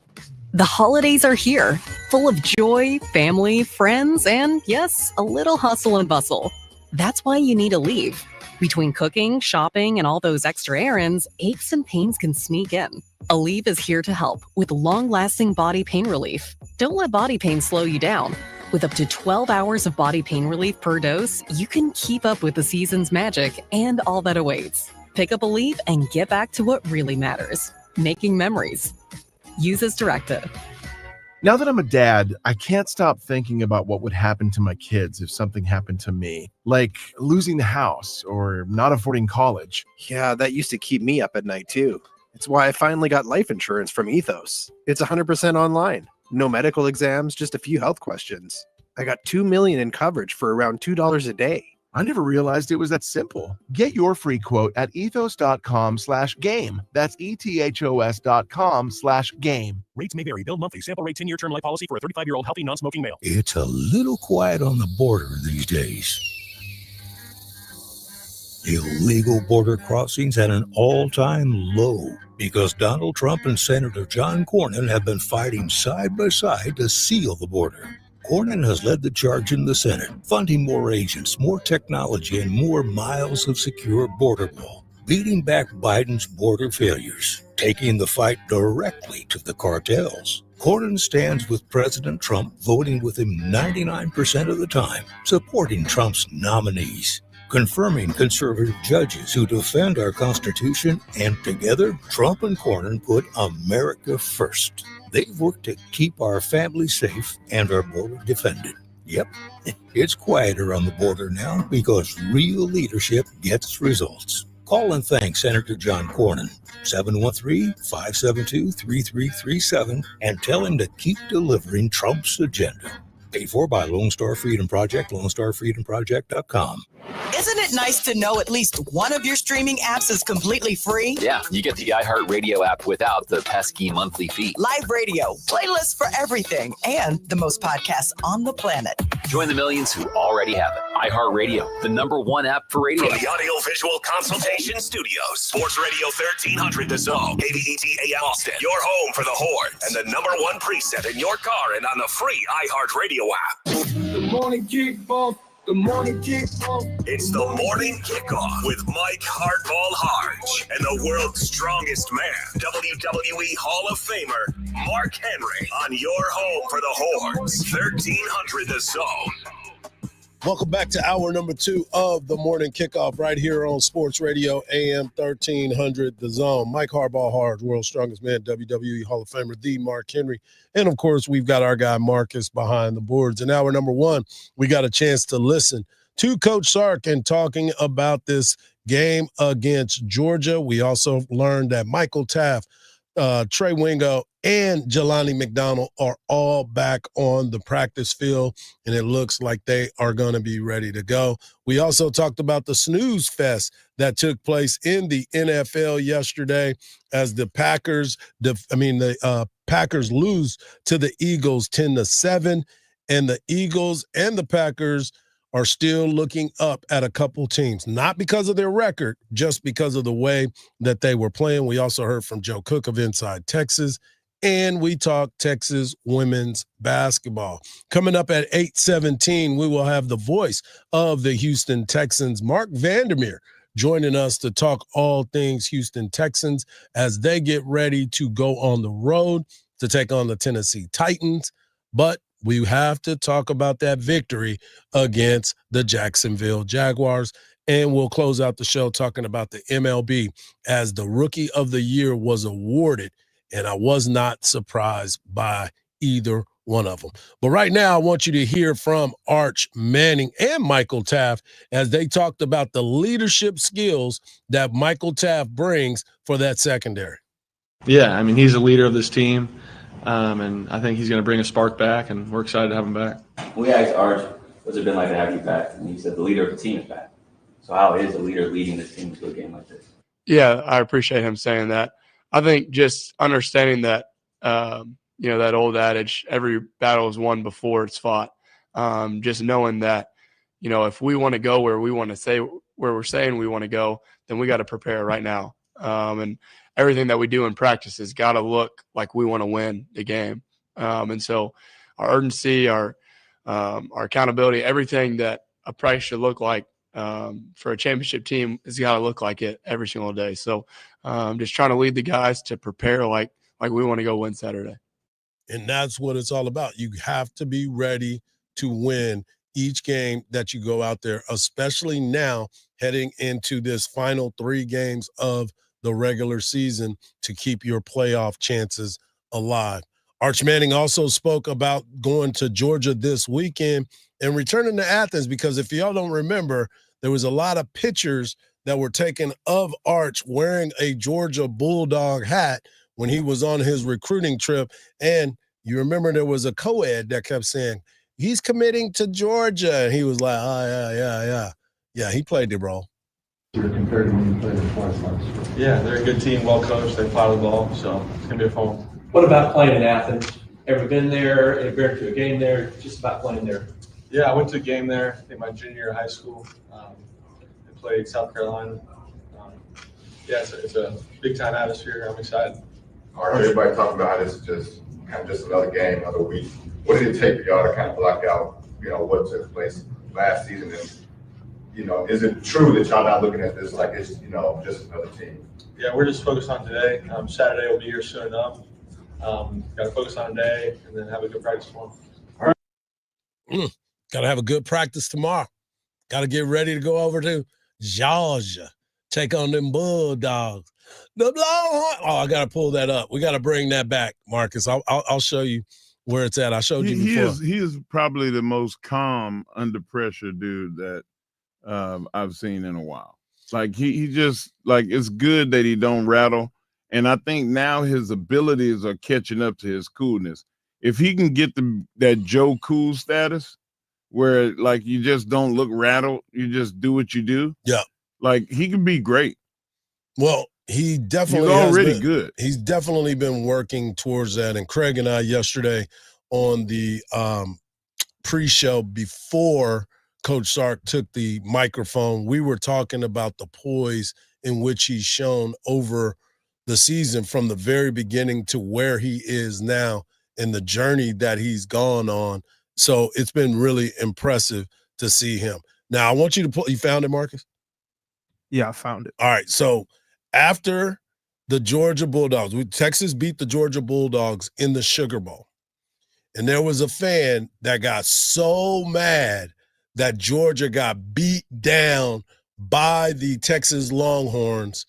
The holidays are here, full of joy, family, friends, and yes, a little hustle and bustle. That's why you need Aleve. Between cooking, shopping, and all those extra errands, aches and pains can sneak in. Aleve is here to help with long-lasting body pain relief. Don't let body pain slow you down. With up to 12 hours of body pain relief per dose, you can keep up with the season's magic and all that awaits. Pick up Aleve and get back to what really matters, making memories. Use as directed. Now that I'm a dad, I can't stop thinking about what would happen to my kids if something happened to me, like losing the house or not affording college. Yeah, that used to keep me up at night too. It's why I finally got life insurance from Ethos. It's 100% online. No medical exams, just a few health questions. I got $2 million in coverage for around $2 a day. I never realized it was that simple. Get your free quote at ethos.com/game. That's ethos.com/game. Rates may vary. Bill monthly. Sample rate 10-year term life policy for a 35-year-old healthy non-smoking male. It's a little quiet on the border these days. Illegal border crossings at an all-time low because Donald Trump and Senator John Cornyn have been fighting side by side to seal the border. Cornyn has led the charge in the Senate, funding more agents, more technology, and more miles of secure border wall, beating back Biden's border failures, taking the fight directly to the cartels. Cornyn stands with President Trump, voting with him 99% of the time, supporting Trump's nominees, confirming conservative judges who defend our Constitution, and together, Trump and Cornyn put America first. They've worked to keep our families safe and our border defended. Yep, it's quieter on the border now because real leadership gets results. Call and thank Senator John Cornyn, 713-572-3337, and tell him to keep delivering Trump's agenda. Paid for by Lone Star Freedom Project, LoneStarFreedomProject.com. Isn't it nice to know at least one of your streaming apps is completely free? Yeah, you get the iHeartRadio app without the pesky monthly fee. Live radio, playlists for everything, and the most podcasts on the planet. Join the millions who already have it. iHeartRadio, the #1 app for radio. From the Audio Visual Consultation Studios, Sports Radio 1300 The Zone, KDET AM Austin, your home for the Horde, and the #1 preset in your car and on the free iHeartRadio app. The morning kickoff. The morning kickoff. It's the morning kickoff with Mike Hardball Hardge and the world's strongest man, WWE Hall of Famer Mark Henry, on your home for the Hordes, 1300 The Zone. Welcome back to hour number 2 of the morning kickoff right here on Sports Radio AM 1300 The Zone. Mike Hardball Hardge, world's strongest man, WWE Hall of Famer, the Mark Henry. And, of course, we've got our guy Marcus behind the boards. In hour number 1, we got a chance to listen to Coach Sark and talking about this game against Georgia. We also learned that Michael Taft, Trey Wingo, and Jelani McDonald are all back on the practice field, and it looks like they are going to be ready to go. We also talked about the snooze fest that took place in the NFL yesterday as the Packers lose to the Eagles 10-7, and the Eagles and the Packers are still looking up at a couple teams, not because of their record, just because of the way that they were playing. We also heard from Joe Cook of Inside Texas, and we talked Texas women's basketball. Coming up at 8:17, we will have the voice of the Houston Texans, Mark Vandermeer, joining us to talk all things Houston Texans as they get ready to go on the road to take on the Tennessee Titans. But we have to talk about that victory against the Jacksonville Jaguars. And we'll close out the show talking about the MLB as the Rookie of the Year was awarded. And I was not surprised by either one of them. But right now, I want you to hear from Arch Manning and Michael Taft as they talked about the leadership skills that Michael Taft brings for that secondary. Yeah, I mean, he's a leader of this team, and I think he's going to bring a spark back, and we're excited to have him back. We asked Arch, what's it been like to have you back? And he said the leader of the team is back. So how is a leader leading this team to a game like this? Yeah, I appreciate him saying that. I think just understanding that, that old adage, every battle is won before it's fought. Just knowing that, if we want to go where we want to say, where we're saying we want to go, then we got to prepare right now. And everything that we do in practice has got to look like we want to win the game. And so our urgency, our accountability, everything that a practice should look like for a championship team has got to look like it every single day. So just trying to lead the guys to prepare like we want to go win Saturday. And that's what it's all about. You have to be ready to win each game that you go out there, especially now heading into this final 3 games of the regular season to keep your playoff chances alive. Arch Manning also spoke about going to Georgia this weekend and returning to Athens because if y'all don't remember, there was a lot of pictures that were taken of Arch wearing a Georgia Bulldog hat when he was on his recruiting trip. And you remember there was a co-ed that kept saying, he's committing to Georgia. And he was like, oh, yeah. Yeah, he played the role. Compared to when you played in twice last year. Yeah, they're a good team, well coached, they play the ball, so it's going to be a fun one. What about playing in Athens? Ever been there? Ever been to a game there? Just about playing there? Yeah, I went to a game there, I think my junior year of high school. I played South Carolina. It's a big-time atmosphere. I'm excited. All right, everybody talking about how this is just another game, another week. What did it take for y'all to kind of block out, what took place last season? And, is it true that y'all not looking at this like it's, just another team? Yeah, we're just focused on today. Saturday will be here soon enough. Got to focus on today and then have a good practice tomorrow. All right. Got to have a good practice tomorrow. Got to get ready to go over to Georgia, take on them Bulldogs. The Longhorn. Oh, I got to pull that up. We got to bring that back, Marcus. I'll show you where it's at. I showed you before. He is probably the most calm under pressure dude that I've seen in a while. Like he just like it's good that he don't rattle. And I think now his abilities are catching up to his coolness. If he can get that Joe Cool status where like you just don't look rattled, you just do what you do. Yeah. Like he can be great. Well, he definitely he's already good. He's definitely been working towards that. And Craig and I yesterday on the pre-show before Coach Sark took the microphone, we were talking about the poise in which he's shown over the season from the very beginning to where he is now and the journey that he's gone on. So it's been really impressive to see him. Now, I want you to pull – you found it, Marcus? Yeah, I found it. All right, so after the Georgia Bulldogs, Texas beat the Georgia Bulldogs in the Sugar Bowl, and there was a fan that got so mad that Georgia got beat down by the Texas Longhorns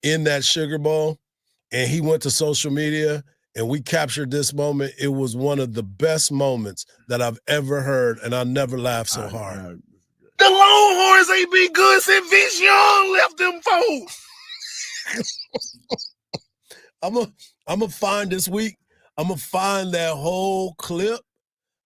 in that Sugar Bowl, and he went to social media, and we captured this moment. It was one of the best moments that I've ever heard, and I never laughed so hard. The Longhorns ain't been good since Vince Young left them folks. I'm gonna find this week. I'm gonna find that whole clip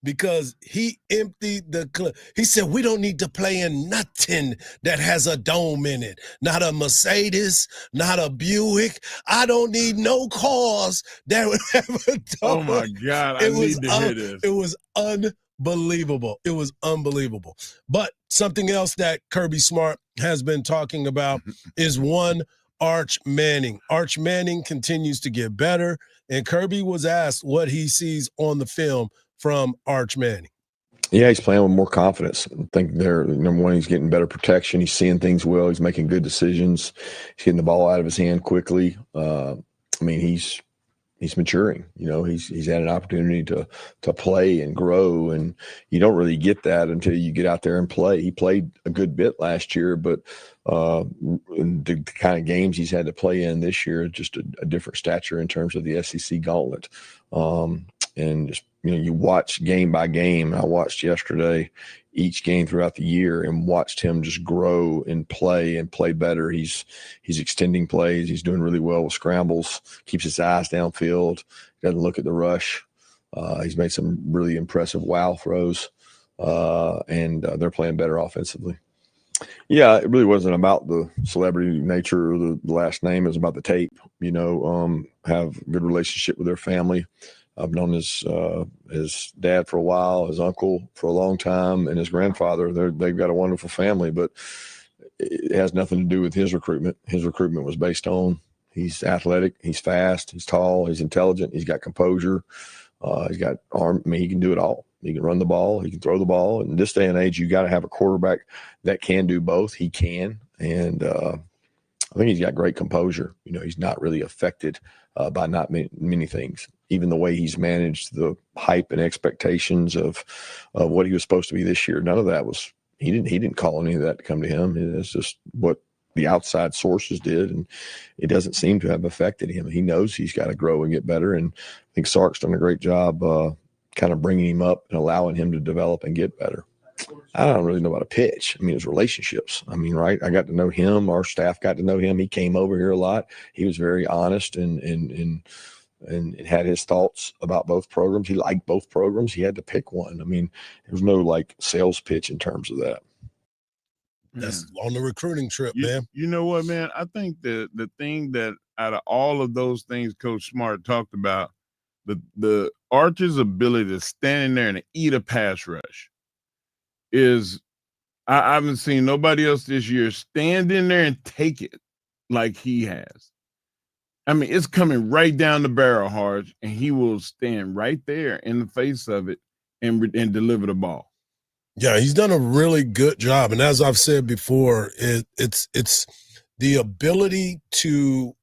because he emptied the clip. He said, we don't need to play in nothing that has a dome in it. Not a Mercedes, not a Buick. I don't need no cars that would have a dome. Oh, my God. I need to hear this. It was unbelievable. It was unbelievable. But something else that Kirby Smart has been talking about is one Arch Manning. Arch Manning continues to get better, and Kirby was asked what he sees on the film from Arch Manning. Yeah, he's playing with more confidence. I think number one, he's getting better protection. He's seeing things well. He's making good decisions. He's getting the ball out of his hand quickly. He's he's maturing. He's had an opportunity to play and grow, and you don't really get that until you get out there and play. He played a good bit last year, but the kind of games he's had to play in this year, just a different stature in terms of the SEC gauntlet. And just, you watch game by game. I watched yesterday each game throughout the year and watched him just grow and play better. He's extending plays. He's doing really well with scrambles, keeps his eyes downfield, doesn't look at the rush. He's made some really impressive wow throws, and they're playing better offensively. Yeah, it really wasn't about the celebrity nature or the last name. It was about the tape, have a good relationship with their family. I've known his dad for a while, his uncle for a long time, and his grandfather. They've got a wonderful family, but it has nothing to do with his recruitment. His recruitment was based on he's athletic, he's fast, he's tall, he's intelligent, he's got composure, he's got arm. I mean, he can do it all. He can run the ball, he can throw the ball. In this day and age, you got to have a quarterback that can do both. He can, and I think he's got great composure. He's not really affected by not many things. Even the way he's managed the hype and expectations of what he was supposed to be this year, none of that was. He didn't call any of that to come to him. It's just what the outside sources did, and it doesn't seem to have affected him. He knows he's got to grow and get better, and I think Sark's done a great job kind of bringing him up and allowing him to develop and get better. I don't really know about a pitch. I mean, it was relationships. I mean, right? I got to know him. Our staff got to know him. He came over here a lot. He was very honest and had his thoughts about both programs. He liked both programs. He had to pick one. I mean, there was no sales pitch in terms of that. That's on the recruiting trip, man. You know what, man? I think the thing that out of all of those things Coach Smart talked about, the Arch's ability to stand in there and eat a pass rush is I haven't seen nobody else this year stand in there and take it like he has. I mean, it's coming right down the barrel, Hardge, and he will stand right there in the face of it and deliver the ball. Yeah, he's done a really good job. And as I've said before, it's the ability to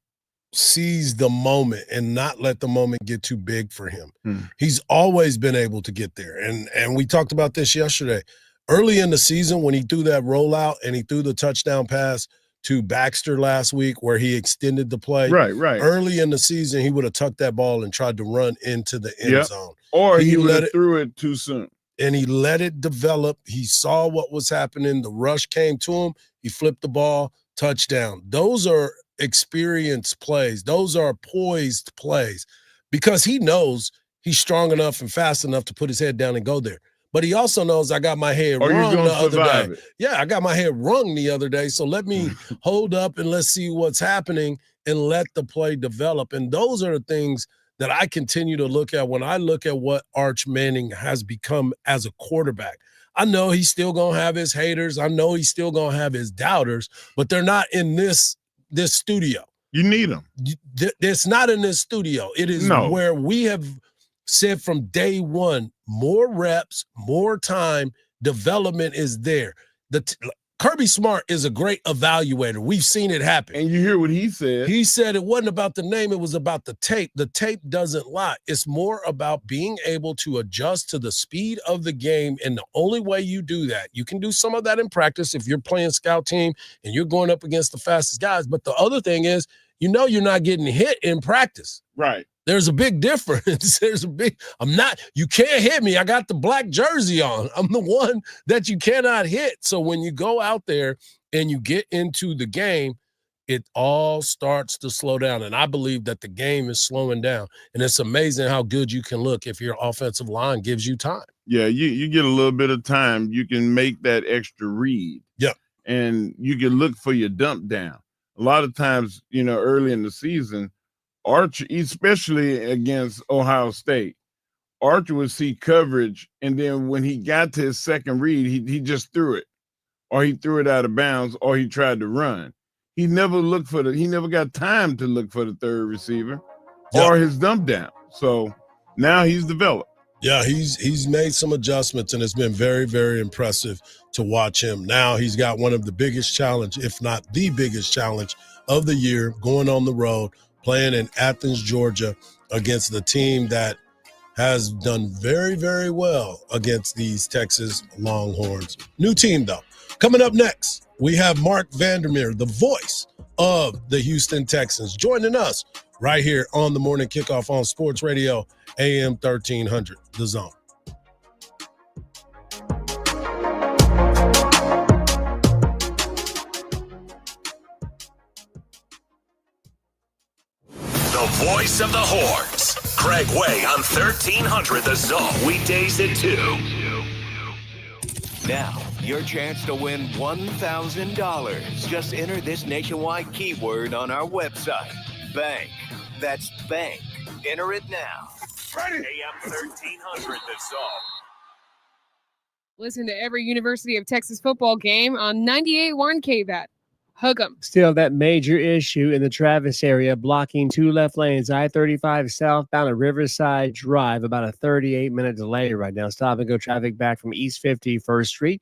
seize the moment and not let the moment get too big for him. He's always been able to get there. And we talked about this yesterday. Early in the season when he threw that rollout and he threw the touchdown pass to Baxter last week where he extended the play. Right. Early in the season, he would have tucked that ball and tried to run into the end zone. Or he would have threw it too soon. And he let it develop. He saw what was happening. The rush came to him. He flipped the ball, touchdown. Those are experienced plays. Those are poised plays because he knows he's strong enough and fast enough to put his head down and go there. But he also knows I got my head rung the other day. Yeah, I got my head rung the other day. So let me hold up and let's see what's happening and let the play develop. And those are the things that I continue to look at when I look at what Arch Manning has become as a quarterback. I know he's still going to have his haters. I know he's still going to have his doubters, but they're not in this studio. You need them. It's not in this studio. It is where we have said from day one, more reps, more time, development is there. Kirby Smart is a great evaluator. We've seen it happen. And you hear what he said. He said it wasn't about the name, it was about the tape. The tape doesn't lie. It's more about being able to adjust to the speed of the game, and the only way you do that, you can do some of that in practice if you're playing scout team and you're going up against the fastest guys, but the other thing is, you're not getting hit in practice. Right. There's a big difference. You can't hit me. I got the black jersey on. I'm the one that you cannot hit. So when you go out there and you get into the game, it all starts to slow down. And I believe that the game is slowing down. And it's amazing how good you can look if your offensive line gives you time. Yeah, you get a little bit of time. You can make that extra read. Yeah. And you can look for your dump down. A lot of times, early in the season, Arch, especially against Ohio State, Arch would see coverage, and then when he got to his second read, he just threw it, or he threw it out of bounds, or he tried to run. He never got time to look for the third receiver or his dump down. So now he's developed. Yeah, he's made some adjustments, and it's been very, very impressive to watch him. Now he's got one of the biggest challenge, if not the biggest challenge of the year, going on the road, playing in Athens, Georgia, against the team that has done very, very well against these Texas Longhorns. New team, though. Coming up next, we have Mark Vandermeer, the voice of the Houston Texans, joining us right here on the Morning Kickoff on Sports Radio, AM 1300, The Zone. The voice of the Horns, Craig Way on 1300 The Zone, weekdays at 2. Now, your chance to win $1,000. Just enter this nationwide keyword on our website. Bank. That's bank. Enter it now. Ready? AM 1300 The Zone. Listen to every University of Texas football game on 98.1 KVAT. Hook 'em. Still, that major issue in the Travis area, blocking two left lanes, I-35 southbound at Riverside Drive, about a 38-minute delay right now. Stop and go traffic back from East 51st Street.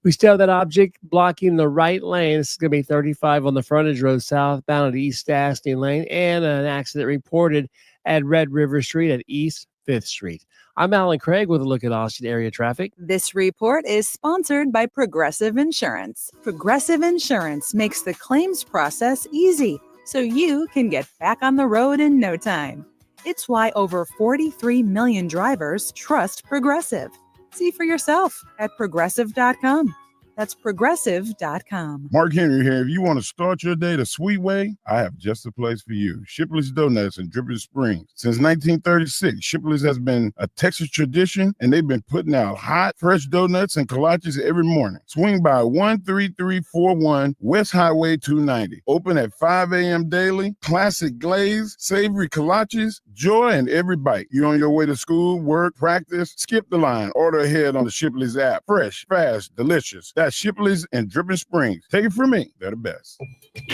We still have that object blocking the right lane. This is going to be 35 on the frontage road southbound at East Stastney Lane, and an accident reported at Red River Street at East 5th Street. I'm Alan Craig with a look at Austin area traffic. This report is sponsored by Progressive Insurance. Progressive Insurance makes the claims process easy, so you can get back on the road in no time. It's why over 43 million drivers trust Progressive. See for yourself at progressive.com. That's progressive.com. Mark Henry here. If you want to start your day the sweet way, I have just the place for you. Shipley's Donuts in Dripping Springs. Since 1936, Shipley's has been a Texas tradition, and they've been putting out hot, fresh donuts and kolaches every morning. Swing by 13341 West Highway 290. Open at 5 a.m. daily. Classic glaze, savory kolaches, joy in every bite. You're on your way to school, work, practice, skip the line. Order ahead on the Shipley's app. Fresh, fast, delicious. That's Shipley's and Dripping Springs. Take it from me. They're the best.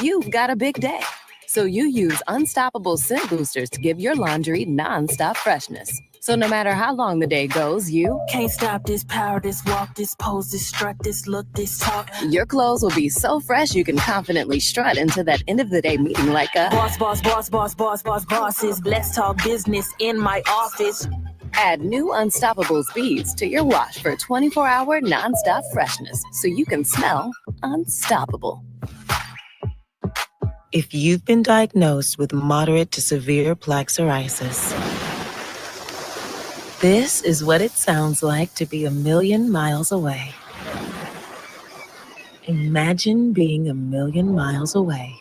You've got a big day, so you use Unstoppable Scent Boosters to give your laundry nonstop freshness. So no matter how long the day goes, you can't stop this power, this walk, this pose, this strut, this look, this talk. Your clothes will be so fresh you can confidently strut into that end of the day meeting like a bosses. Let's talk business in my office. Add new Unstoppable beads to your wash for 24-hour nonstop freshness so you can smell unstoppable. If you've been diagnosed with moderate to severe plaque psoriasis, this is what it sounds like to be 1,000,000 miles away. Imagine being 1,000,000 miles away.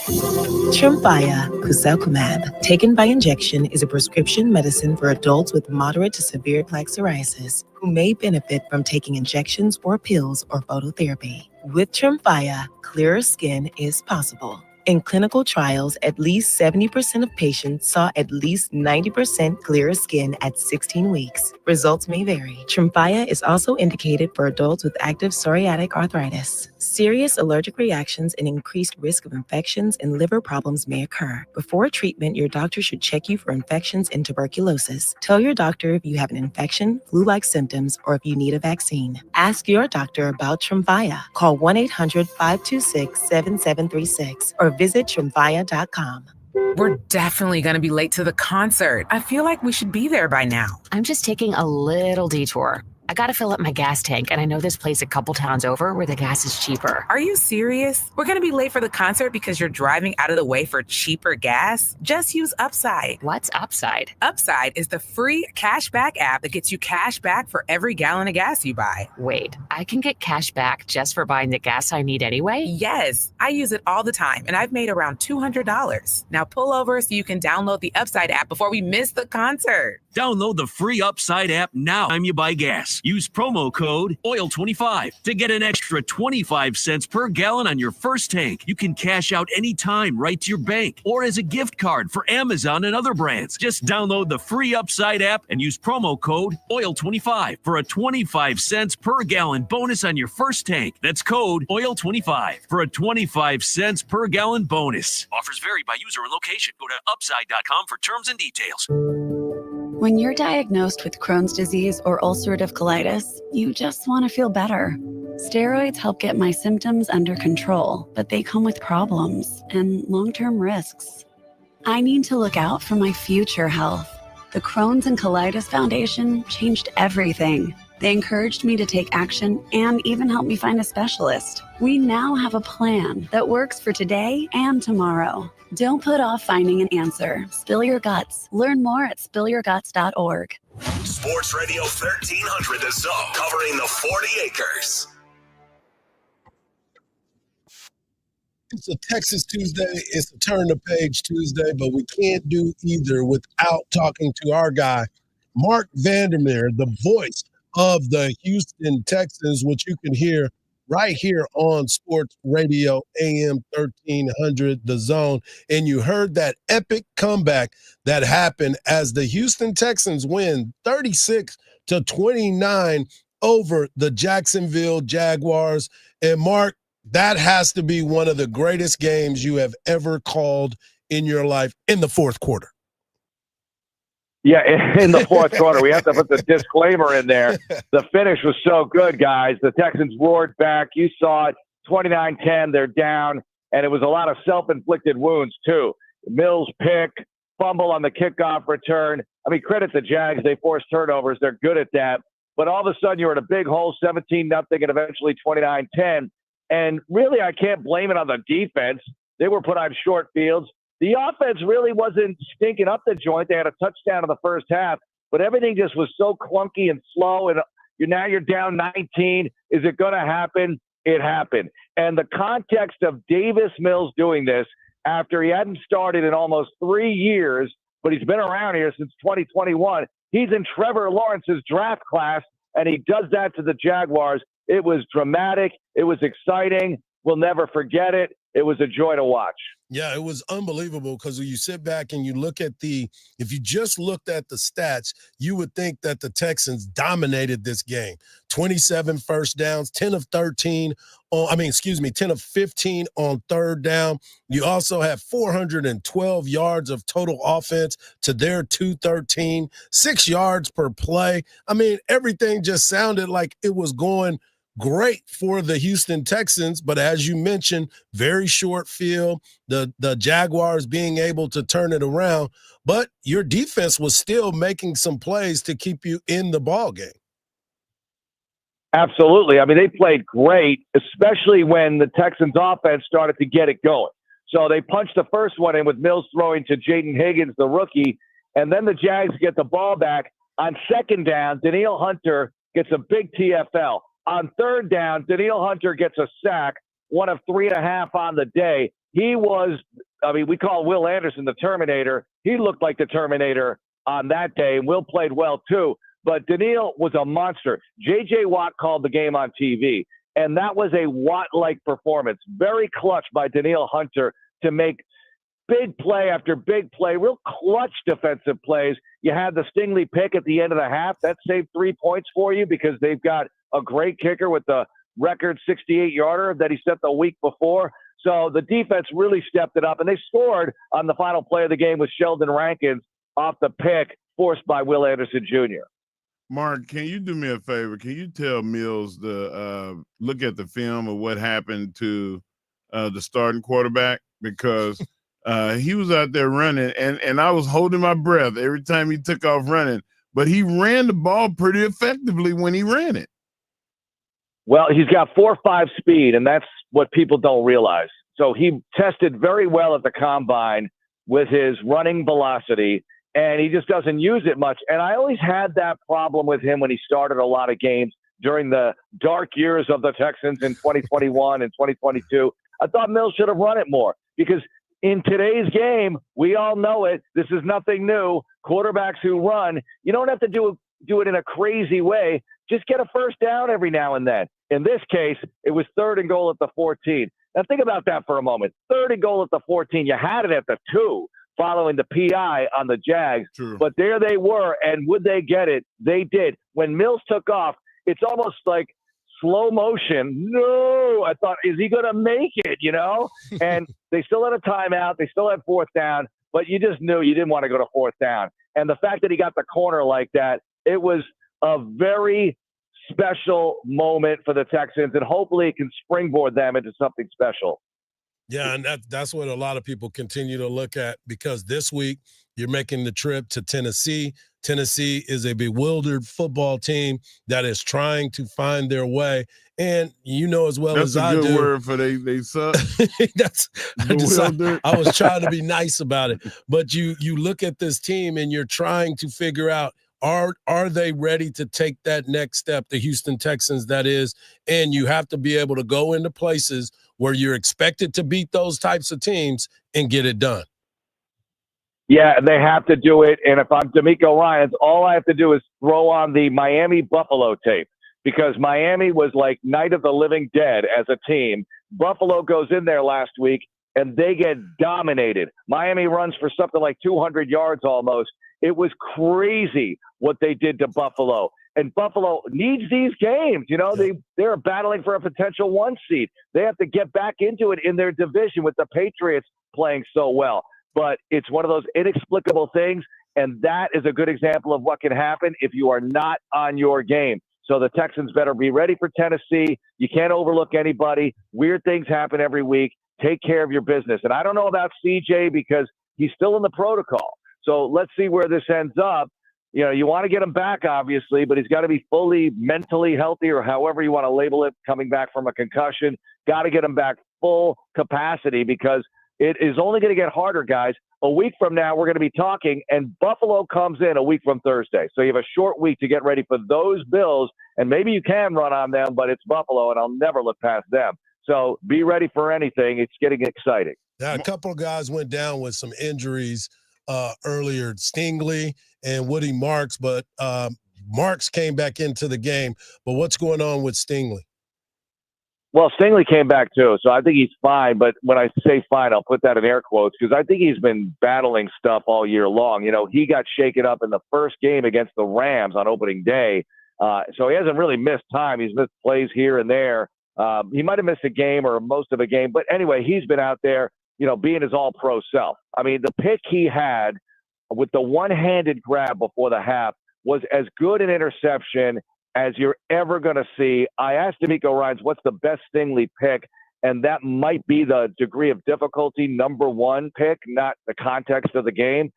Tremfya Kuselkumab, taken by injection, is a prescription medicine for adults with moderate to severe plaque psoriasis who may benefit from taking injections or pills or phototherapy. With Tremfya, clearer skin is possible. In clinical trials, at least 70% of patients saw at least 90% clearer skin at 16 weeks. Results may vary. Tremfya is also indicated for adults with active psoriatic arthritis. Serious allergic reactions and increased risk of infections and liver problems may occur. Before treatment, your doctor should check you for infections and tuberculosis. Tell your doctor if you have an infection, flu-like symptoms, or if you need a vaccine. Ask your doctor about Tremfya. Call 1-800-526-7736 or visit Tremfya.com. We're definitely going to be late to the concert. I feel like we should be there by now. I'm just taking a little detour. I got to fill up my gas tank, and I know this place a couple towns over where the gas is cheaper. Are you serious? We're going to be late for the concert because you're driving out of the way for cheaper gas? Just use Upside. What's Upside? Upside is the free cashback app that gets you cash back for every gallon of gas you buy. Wait, I can get cash back just for buying the gas I need anyway? Yes, I use it all the time, and I've made around $200. Now pull over so you can download the Upside app before we miss the concert. Download the free Upside app now time you buy gas. Use promo code OIL25 to get an extra 25 cents per gallon on your first tank. You can cash out anytime right to your bank or as a gift card for Amazon and other brands. Just download the free Upside app and use promo code OIL25 for a 25 cents per gallon bonus on your first tank. That's code OIL25 for a 25 cents per gallon bonus. Offers vary by user and location. Go to upside.com for terms and details. When you're diagnosed with Crohn's disease or ulcerative colitis, you just want to feel better. Steroids help get my symptoms under control, but they come with problems and long-term risks. I need to look out for my future health. The Crohn's and Colitis Foundation changed everything. They encouraged me to take action and even helped me find a specialist. We now have a plan that works for today and tomorrow. Don't put off finding an answer. Spill your guts. Learn more at spillyourguts.org. Sports Radio 1300 The Zone, covering the 40 acres. It's a Texas Tuesday. It's a Turn the Page Tuesday, but we can't do either without talking to our guy, Mark Vandermeer, the voice of the Houston Texans, which you can hear right here on Sports Radio AM 1300 The Zone. And you heard that epic comeback that happened as the Houston Texans win 36-29 over the Jacksonville Jaguars. And Mark, that has to be one of the greatest games you have ever called in your life in the fourth quarter. Yeah, in the fourth quarter. We have to put the disclaimer in there. The finish was so good, guys. The Texans roared back. You saw it, 29-10. They're down, and it was a lot of self-inflicted wounds, too. Mills pick, fumble on the kickoff return. I mean, credit the Jags. They force turnovers. They're good at that. But all of a sudden, you're in a big hole, 17-0, and eventually 29-10. And really, I can't blame it on the defense. They were put on short fields. The offense really wasn't stinking up the joint. They had a touchdown in the first half, but everything just was so clunky and slow. And you're down 19. Is it going to happen? It happened. And the context of Davis Mills doing this after he hadn't started in almost 3 years, but he's been around here since 2021. He's in Trevor Lawrence's draft class, and he does that to the Jaguars. It was dramatic. It was exciting. We'll never forget it. It was a joy to watch. Yeah, it was unbelievable because when you sit back and you look at if you just looked at the stats, you would think that the Texans dominated this game. 27 first downs, 10 of 15 on third down. You also have 412 yards of total offense to their 213, 6 yards per play. I mean, everything just sounded like it was going great for the Houston Texans, but as you mentioned, very short field, the Jaguars being able to turn it around, but your defense was still making some plays to keep you in the ball game. Absolutely. I mean, they played great, especially when the Texans offense started to get it going. So they punched the first one in with Mills throwing to Jaden Higgins, the rookie, and then the Jags get the ball back. On second down, Danielle Hunter gets a big TFL. On third down, Danielle Hunter gets a sack, one of 3.5 on the day. We call Will Anderson the Terminator. He looked like the Terminator on that day, and Will played well too. But Danielle was a monster. J.J. Watt called the game on TV, and that was a Watt-like performance. Very clutch by Danielle Hunter to make big play after big play, real clutch defensive plays. You had the Stingley pick at the end of the half. That saved 3 points for you because they've got a great kicker with the record 68-yarder that he set the week before. So the defense really stepped it up, and they scored on the final play of the game with Sheldon Rankins off the pick forced by Will Anderson Jr. Mark, can you do me a favor? Can you tell Mills to look at the film of what happened to the starting quarterback? Because he was out there running, and I was holding my breath every time he took off running. But he ran the ball pretty effectively when he ran it. Well, he's got 4.5 speed, and that's what people don't realize. So he tested very well at the combine with his running velocity, and he just doesn't use it much. And I always had that problem with him when he started a lot of games during the dark years of the Texans in 2021 and 2022. I thought Mills should have run it more because in today's game, we all know it. This is nothing new. Quarterbacks who run, you don't have to do it in a crazy way. Just get a first down every now and then. In this case, it was 3rd and goal at the 14. Now think about that for a moment. 3rd and goal at the 14. You had it at the 2 following the PI on the Jags. True. But there they were, and would they get it? They did. When Mills took off, it's almost like slow motion. No, I thought, is he going to make it, And they still had a timeout. They still had 4th down, but you just knew you didn't want to go to 4th down. And the fact that he got the corner like that, it was a very special moment for the Texans, and hopefully it can springboard them into something special. Yeah, and that's what a lot of people continue to look at, because this week you're making the trip to Tennessee. Tennessee is a bewildered football team that is trying to find their way. And you know as well as I do. That's a good word for they suck. I was trying to be nice about it. But you look at this team and you're trying to figure out, are they ready to take that next step, the Houston Texans that is, and you have to be able to go into places where you're expected to beat those types of teams and get it done. Yeah, they have to do it. And if I'm D'Amico Ryans, all I have to do is throw on the Miami-Buffalo tape, because Miami was like Night of the Living Dead as a team. Buffalo goes in there last week, and they get dominated. Miami runs for something like 200 yards almost. It was crazy what they did to Buffalo. And Buffalo needs these games. You know, they're battling for a potential 1 seed. They have to get back into it in their division with the Patriots playing so well. But it's one of those inexplicable things, and that is a good example of what can happen if you are not on your game. So the Texans better be ready for Tennessee. You can't overlook anybody. Weird things happen every week. Take care of your business. And I don't know about CJ because he's still in the protocol. So let's see where this ends up. You know, you want to get him back, obviously, but he's got to be fully mentally healthy, or however you want to label it, coming back from a concussion. Got to get him back full capacity, because it is only going to get harder, guys. A week from now, we're going to be talking, and Buffalo comes in a week from Thursday. So you have a short week to get ready for those Bills, and maybe you can run on them, but it's Buffalo, and I'll never look past them. So be ready for anything. It's getting exciting. Yeah, a couple of guys went down with some injuries earlier, Stingley and Woody Marks, but Marks came back into the game. But what's going on with Stingley? Well, Stingley came back too, so I think he's fine. But when I say fine, I'll put that in air quotes, because I think he's been battling stuff all year long. You know, he got shaken up in the first game against the Rams on opening day, so he hasn't really missed time. He's missed plays here and there. He might have missed a game or most of a game, but anyway, he's been out there, you know, being his all-pro self. I mean, the pick he had with the one-handed grab before the half was as good an interception as you're ever going to see. I asked D'Amico Ryans, what's the best Stingley pick? And that might be the degree of difficulty number one pick, not the context of the game.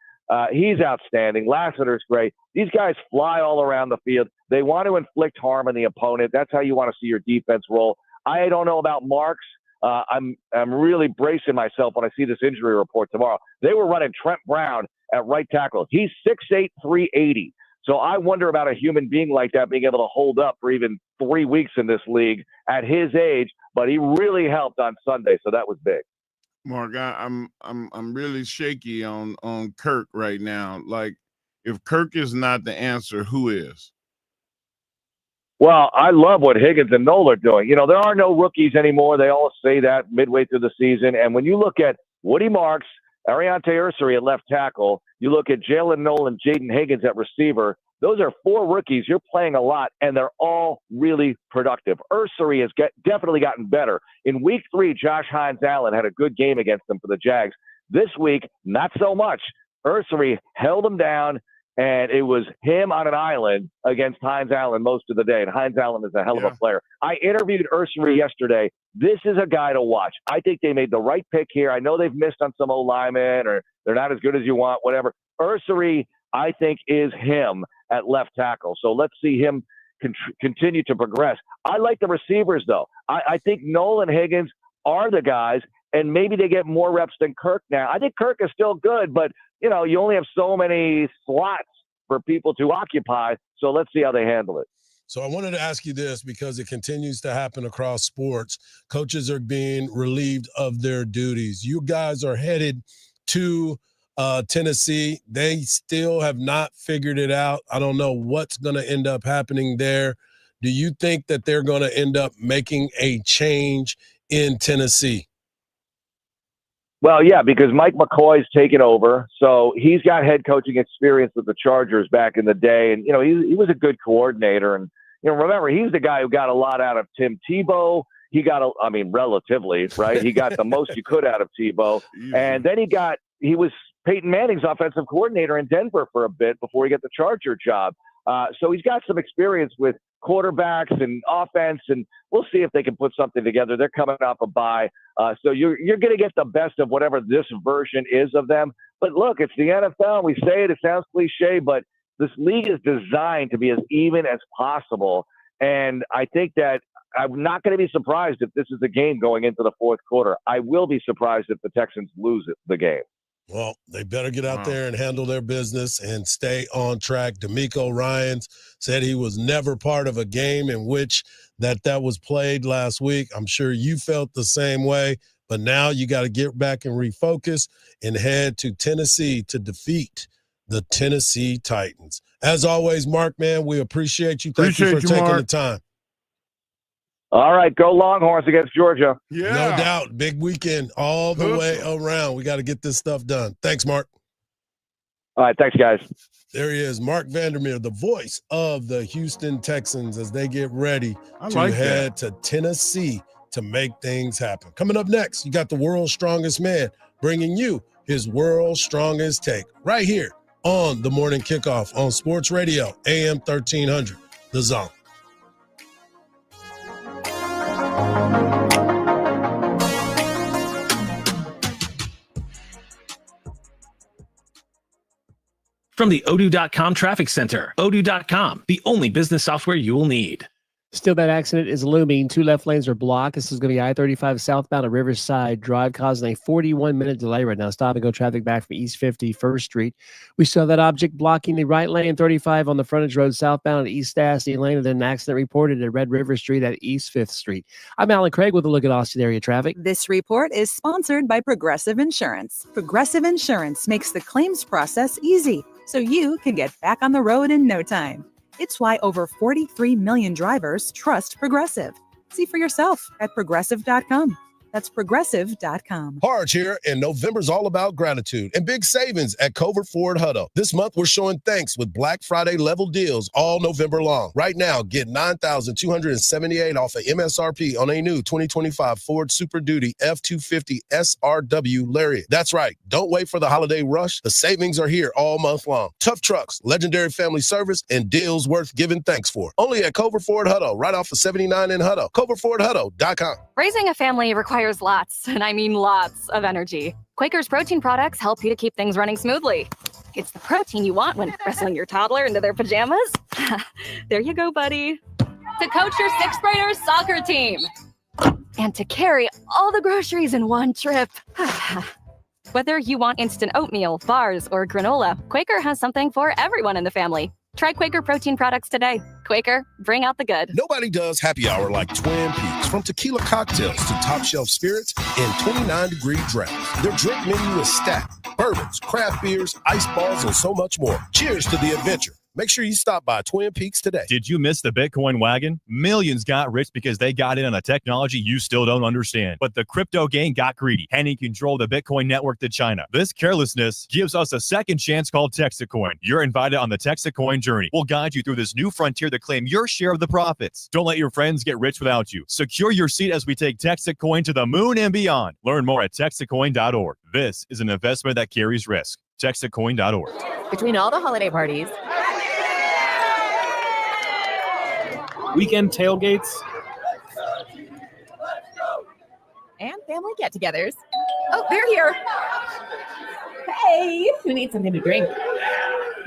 He's outstanding. Lassiter's great. These guys fly all around the field. They want to inflict harm on the opponent. That's how you want to see your defense roll. I don't know about Marks. I'm really bracing myself when I see this injury report tomorrow. They were running Trent Brown at right tackle. He's 6'8", 380. So I wonder about a human being like that being able to hold up for even 3 weeks in this league at his age. But he really helped on Sunday, so that was big. Mark, I'm really shaky on Kirk right now. Like, if Kirk is not the answer, who is? Well, I love what Higgins and Noel are doing. You know, there are no rookies anymore. They all say that midway through the season. And when you look at Woody Marks, Ariante Ursary at left tackle, you look at Jalen Noel and Jaden Higgins at receiver, those are 4 rookies. You're playing a lot, and they're all really productive. Ursary has definitely gotten better. In week 3, Josh Hines-Allen had a good game against them for the Jags. This week, not so much. Ursary held him down, and it was him on an island against Hines-Allen most of the day. And Hines-Allen is a hell of a player. I interviewed Ursary yesterday. This is a guy to watch. I think they made the right pick here. I know they've missed on some O-linemen, or they're not as good as you want, whatever. Ursary, I think, is him at left tackle. So let's see him continue to progress. I like the receivers, though. I think Noel and Higgins are the guys, and maybe they get more reps than Kirk now. I think Kirk is still good, but, you know, you only have so many slots for people to occupy. So let's see how they handle it. So I wanted to ask you this, because it continues to happen across sports. Coaches are being relieved of their duties. You guys are headed to Tennessee. They still have not figured it out. I don't know what's going to end up happening there. Do you think that they're going to end up making a change in Tennessee? Well, yeah, because Mike McCoy's taken over, so he's got head coaching experience with the Chargers back in the day, and you know he was a good coordinator. And you know, remember, he's the guy who got a lot out of Tim Tebow. He got, relatively, right? He got the most you could out of Tebow, and then he was Peyton Manning's offensive coordinator in Denver for a bit before he got the Charger job. So he's got some experience with quarterbacks and offense, and we'll see if they can put something together. They're coming off a bye. So you're going to get the best of whatever this version is of them. But look, it's the NFL. We say it sounds cliche, but this league is designed to be as even as possible. And I think that I'm not going to be surprised if this is a game going into the fourth quarter. I will be surprised if the Texans lose the game. Well, they better get out there and handle their business and stay on track. DeMeco Ryans said he was never part of a game in which that was played last week. I'm sure you felt the same way, but now you got to get back and refocus and head to Tennessee to defeat the Tennessee Titans. As always, Mark, man, we appreciate you. Thank you for taking the time. All right, go Longhorns against Georgia. Yeah. No doubt. Big weekend all the way around. We got to get this stuff done. Thanks, Mark. All right, thanks, guys. There he is, Mark Vandermeer, the voice of the Houston Texans as they get ready to head to Tennessee to make things happen. Coming up next, you got the world's strongest man bringing you his world's strongest take right here on the Morning Kickoff on Sports Radio, AM 1300, The Zone. From the Odoo.com Traffic Center, Odoo.com, the only business software you will need. Still, that accident is looming. 2 left lanes are blocked. This is going to be I-35 southbound at Riverside Drive, causing a 41-minute delay right now. Stop and go traffic back from East 51st Street. We saw that object blocking the right lane 35 on the frontage road southbound at East Ashley Lane, and then an accident reported at Red River Street at East 5th Street. I'm Alan Craig with a look at Austin area traffic. This report is sponsored by Progressive Insurance. Progressive Insurance makes the claims process easy, so you can get back on the road in no time. It's why over 43 million drivers trust Progressive. See for yourself at Progressive.com. That's Progressive.com. Hardge here, and November's all about gratitude and big savings at Covert Ford Hutto. This month, we're showing thanks with Black Friday level deals all November long. Right now, get $9,278 off of MSRP on a new 2025 Ford Super Duty F-250 SRW Lariat. That's right. Don't wait for the holiday rush. The savings are here all month long. Tough trucks, legendary family service, and deals worth giving thanks for. Only at Covert Ford Hutto, right off of 79 in Hutto. CovertFordHutto.com. Raising a family requires lots, and I mean lots, of energy. Quaker's protein products help you to keep things running smoothly. It's the protein you want when wrestling your toddler into their pajamas. There you go, buddy. To coach your 6th graders soccer team. And to carry all the groceries in one trip. Whether you want instant oatmeal, bars, or granola, Quaker has something for everyone in the family. Try Quaker protein products today. Quaker, bring out the good. Nobody does happy hour like Twin Peaks. From tequila cocktails to top shelf spirits and 29-degree drafts. Their drink menu is stacked. Bourbons, craft beers, ice balls, and so much more. Cheers to the adventure. Make sure you stop by Twin Peaks today. Did you miss the Bitcoin wagon? Millions got rich because they got in on a technology you still don't understand. But the crypto gang got greedy, handing control of the Bitcoin network to China. This carelessness gives us a second chance called Texacoin. You're invited on the Texacoin journey. We'll guide you through this new frontier to claim your share of the profits. Don't let your friends get rich without you. Secure your seat as we take Texacoin to the moon and beyond. Learn more at Texacoin.org. This is an investment that carries risk. Texacoin.org. Between all the holiday parties, weekend tailgates, and family get-togethers. Oh, they're here. Hey, who needs something to drink?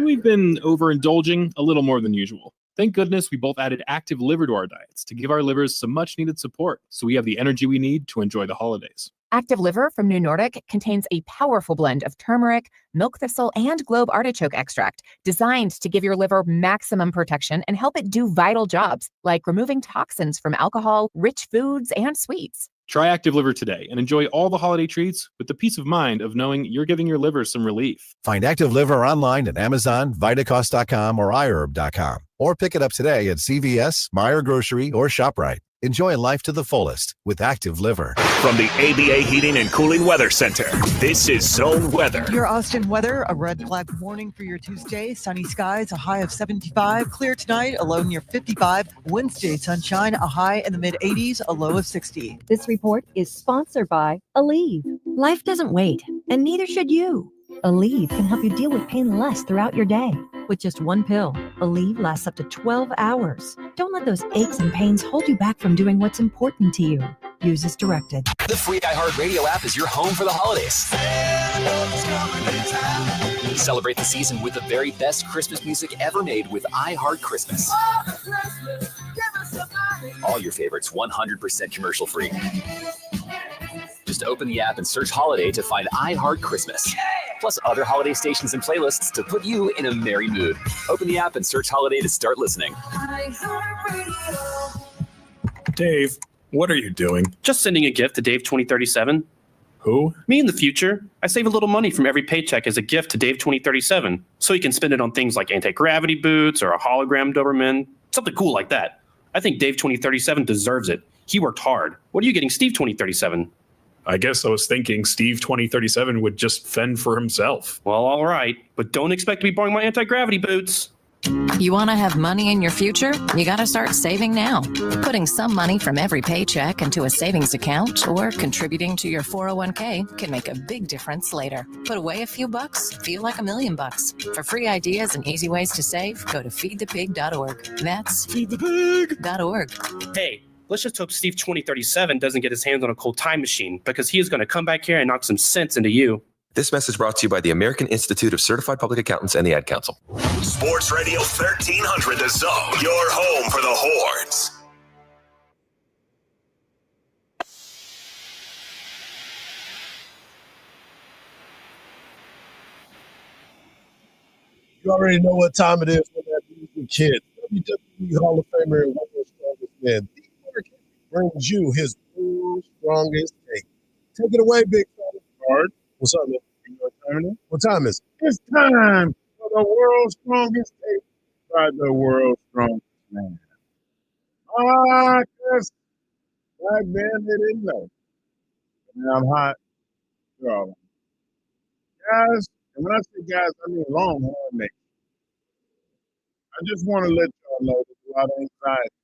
we've been overindulging a little more than usual. Thank goodness we both added active liver to our diets to give our livers some much-needed support so we have the energy we need to enjoy the holidays. Active Liver from New Nordic contains a powerful blend of turmeric, milk thistle, and globe artichoke extract designed to give your liver maximum protection and help it do vital jobs like removing toxins from alcohol, rich foods, and sweets. Try Active Liver today and enjoy all the holiday treats with the peace of mind of knowing you're giving your liver some relief. Find Active Liver online at Amazon, Vitacost.com, or iHerb.com. Or pick it up today at CVS, Meijer Grocery, or ShopRite. Enjoy life to the fullest with Active Liver. From the ABA Heating and Cooling Weather Center, this is Zone Weather. Your Austin weather, a red flag warning for your Tuesday. Sunny skies, a high of 75. Clear tonight, a low near 55. Wednesday, sunshine, a high in the mid-80s, a low of 60. This report is sponsored by Aleve. Life doesn't wait, and neither should you. Aleve can help you deal with pain less throughout your day. with just one pill. Aleve lasts up to 12 hours. Don't let those aches and pains hold you back from doing what's important to you. Use as directed. The free iHeartRadio app is your home for the holidays. Celebrate the season with the very best Christmas music ever made with iHeart Christmas. All your favorites 100% commercial free. Just open the app and search Holiday to find iHeart Christmas. Plus other holiday stations and playlists to put you in a merry mood. Open the app and search Holiday to start listening. Dave, what are you doing? Just sending a gift to Dave 2037. Who? Me in the future. I save a little money from every paycheck as a gift to Dave 2037, so he can spend it on things like anti-gravity boots or a hologram Doberman, something cool like that. I think Dave 2037 deserves it. He worked hard. What are you getting Steve 2037? I guess I was thinking Steve 2037 would just fend for himself. Well, all right, but don't expect to be borrowing my anti-gravity boots. You want to have money in your future? You got to start saving now. Putting some money from every paycheck into a savings account or contributing to your 401k can make a big difference later. Put away a few bucks, feel like $1 million. For free ideas and easy ways to save, go to feedthepig.org. That's feedthepig.org. Hey, let's just hope Steve 2037 doesn't get his hands on a cold time machine, because he is going to come back here and knock some sense into you. This message brought to you by the American Institute of Certified Public Accountants and the Ad Council. Sports Radio 1300 The Zone, your home for the Hordes. You already know what time it is when that music hits. WWE Hall of Famer and World's Strongest Man, D. Mark brings you his world's strongest take. Take it away, big fella. What's up, man? What time is it? It's time for the world's strongest take by the world's strongest man. Yes. Black man, they didn't know. And I'm hot. Girl. Guys, and when I say guys, I mean Longhorn Nation. I just want to let y'all know there's a lot of anxiety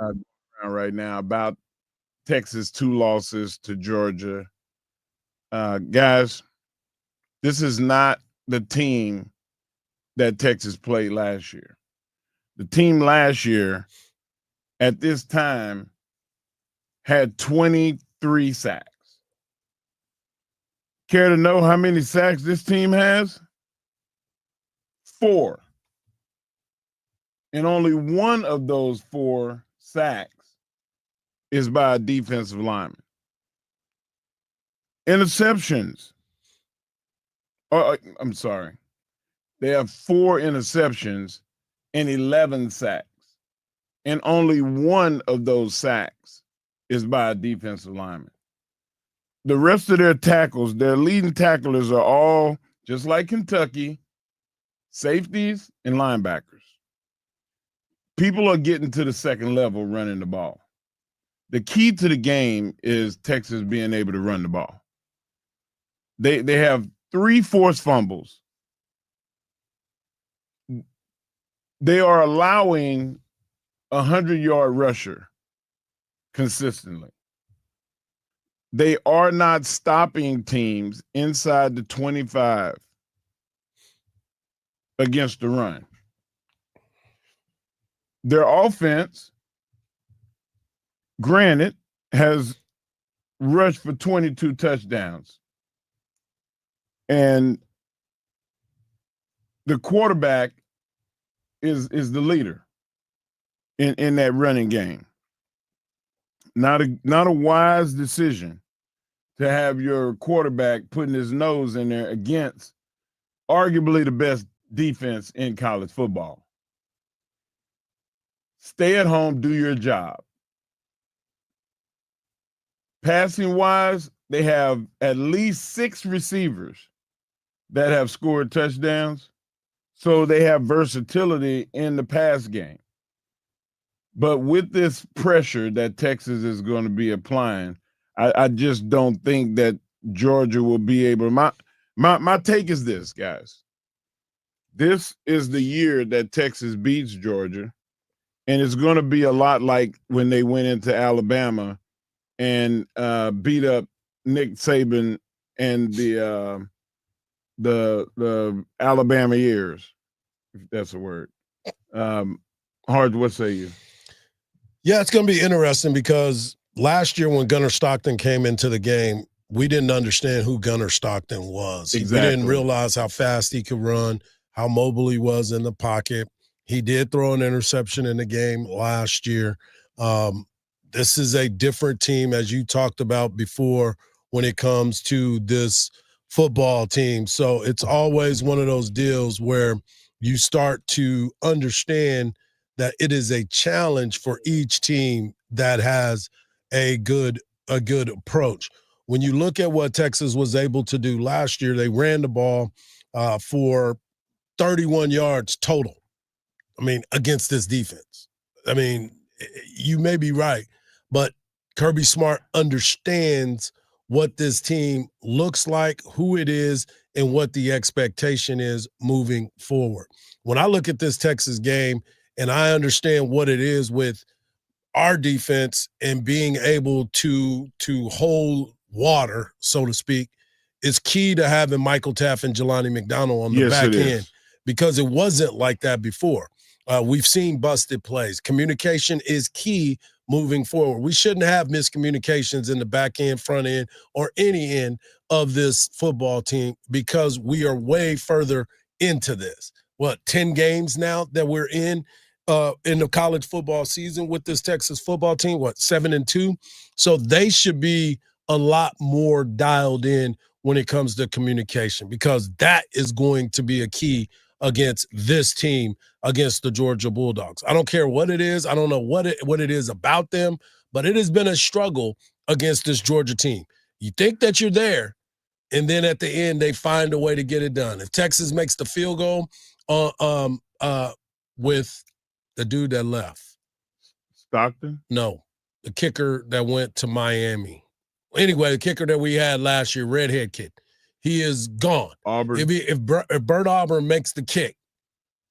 going around right now about Texas' 2 losses to Georgia. Guys, this is not the team that Texas played last year. The team last year, at this time, had 23 sacks. Care to know how many sacks this team has? 4. And only one of those 4 sacks is by a defensive lineman. Interceptions. I'm sorry. They have 4 interceptions and 11 sacks. And only one of those sacks is by a defensive lineman. The rest of their tackles, their leading tacklers are all, just like Kentucky, safeties and linebackers. People are getting to the second level running the ball. The key to the game is Texas being able to run the ball. They have 3 forced fumbles. They are allowing a 100-yard rusher consistently. They are not stopping teams inside the 25 against the run. Their offense, granted, has rushed for 22 touchdowns. And the quarterback is the leader in that running game. Not a wise decision to have your quarterback putting his nose in there against arguably the best defense in college football. Stay at home, do your job. Passing wise, they have at least 6 receivers that have scored touchdowns, so they have versatility in the pass game. But with this pressure that Texas is going to be applying, I just don't think that Georgia will be able. My take is this, guys. This is the year that Texas beats Georgia, and it's going to be a lot like when they went into Alabama and beat up Nick Saban and the Alabama years. if that's a word. Hardge, what say you? Yeah, it's going to be interesting because last year when Gunnar Stockton came into the game, we didn't understand who Gunnar Stockton was. Exactly. We didn't realize how fast he could run, how mobile he was in the pocket. He did throw an interception in the game last year. This is a different team, as you talked about before, when it comes to this football team. So it's always one of those deals where you start to understand that it is a challenge for each team that has a good approach. When you look at what Texas was able to do last year, they ran the ball for 31 yards total. I mean, against this defense. I mean, you may be right, but Kirby Smart understands what this team looks like, who it is, and what the expectation is moving forward. When I look at this Texas game and I understand what it is with our defense and being able to hold water, so to speak, is key to having Michael Taft and Jelani McDonald on the back end, because it wasn't like that before. We've seen busted plays. Communication is key moving forward. We shouldn't have miscommunications in the back end, front end, or any end of this football team because we are way further into this. 10 games now that we're in the college football season with this Texas football team, 7-2? So they should be a lot more dialed in when it comes to communication, because that is going to be a key against this team, against the Georgia Bulldogs. I don't care what it is. I don't know what it is about them, but it has been a struggle against this Georgia team. You think that you're there, and then at the end they find a way to get it done. If Texas makes the field goal with the dude that left. Stockton? No, the kicker that went to Miami. Anyway, the kicker that we had last year, redhead kid, he is gone. Auburn. If Bert Auburn makes the kick,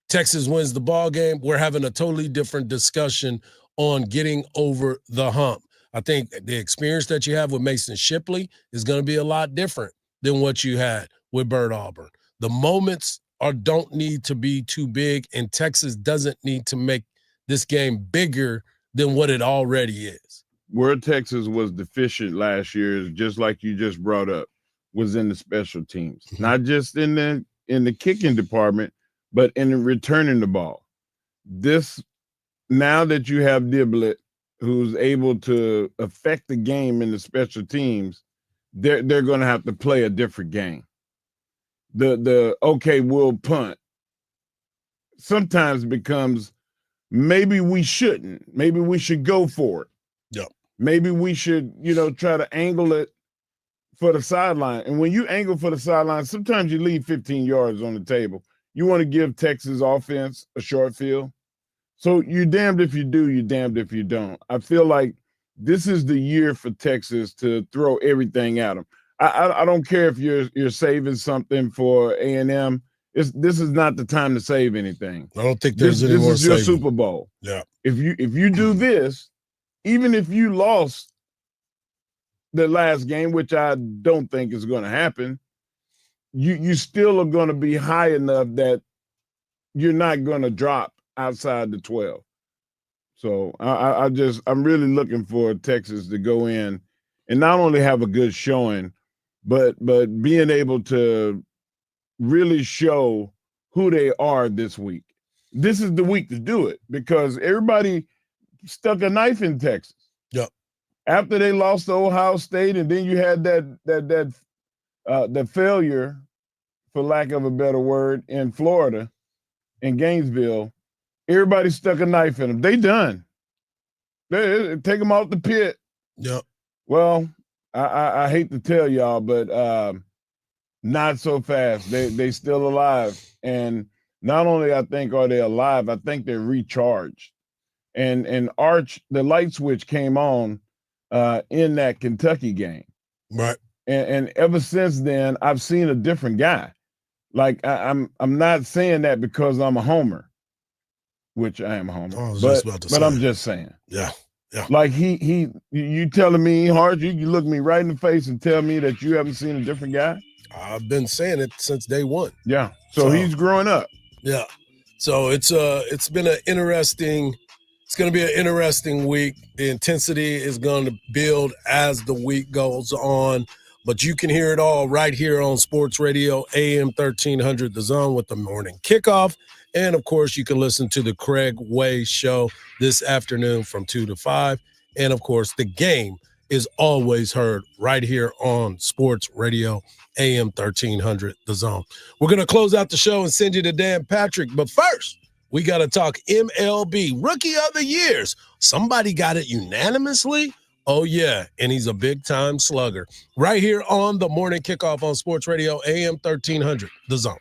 Texas wins the ball game, we're having a totally different discussion on getting over the hump. I think the experience that you have with Mason Shipley is going to be a lot different than what you had with Bert Auburn. The moments don't need to be too big, and Texas doesn't need to make this game bigger than what it already is. Where Texas was deficient last year, just like you just brought up, was in the special teams, not just in the kicking department, but in the returning the ball. Now that you have Dibblett, who's able to affect the game in the special teams, they're going to have to play a different game. We'll punt sometimes becomes maybe we shouldn't. Maybe we should go for it. Yeah. Maybe we should, try to angle it for the sideline. And when you angle for the sideline, sometimes you leave 15 yards on the table. You want to give Texas offense a short field. So you're damned if you do, you're damned if you don't. I feel like this is the year for Texas to throw everything at them. I don't care if you're saving something for A&M. This is not the time to save anything. I don't think there's any more This is your saving. Super Bowl. Yeah. If you do this, even if you lost the last game, which I don't think is going to happen, you still are going to be high enough that you're not going to drop outside the 12. So I'm really looking for Texas to go in and not only have a good showing, but being able to really show who they are this week. This is the week to do it because everybody stuck a knife in Texas. Yep. After they lost to Ohio State, and then you had that failure, for lack of a better word, in Florida, in Gainesville, everybody stuck a knife in them. They done. They take them out the pit. Yep. Well, I hate to tell y'all, but not so fast. They still alive. And not only I think are they alive, I think they're recharged. And Arch, the light switch came on in that Kentucky game. Right. And ever since then, I've seen a different guy. Like I'm not saying that because I'm a homer, which I am a homer. But I'm just saying. Yeah. Yeah. Like you telling me, Hardge, you can look me right in the face and tell me that you haven't seen a different guy? I've been saying it since day one. Yeah. So he's growing up. Yeah. So it's been an interesting. It's going to be an interesting week. The intensity is going to build as the week goes on, but you can hear it all right here on Sports Radio AM 1300 The Zone with the morning kickoff. And, of course, you can listen to the Craig Way Show this afternoon from 2 to 5. And, of course, the game is always heard right here on Sports Radio AM 1300 The Zone. We're going to close out the show and send you to Dan Patrick. But first, we got to talk MLB Rookie of the Years. Somebody got it unanimously? Oh, yeah, and he's a big-time slugger. Right here on the morning kickoff on Sports Radio AM 1300 The Zone.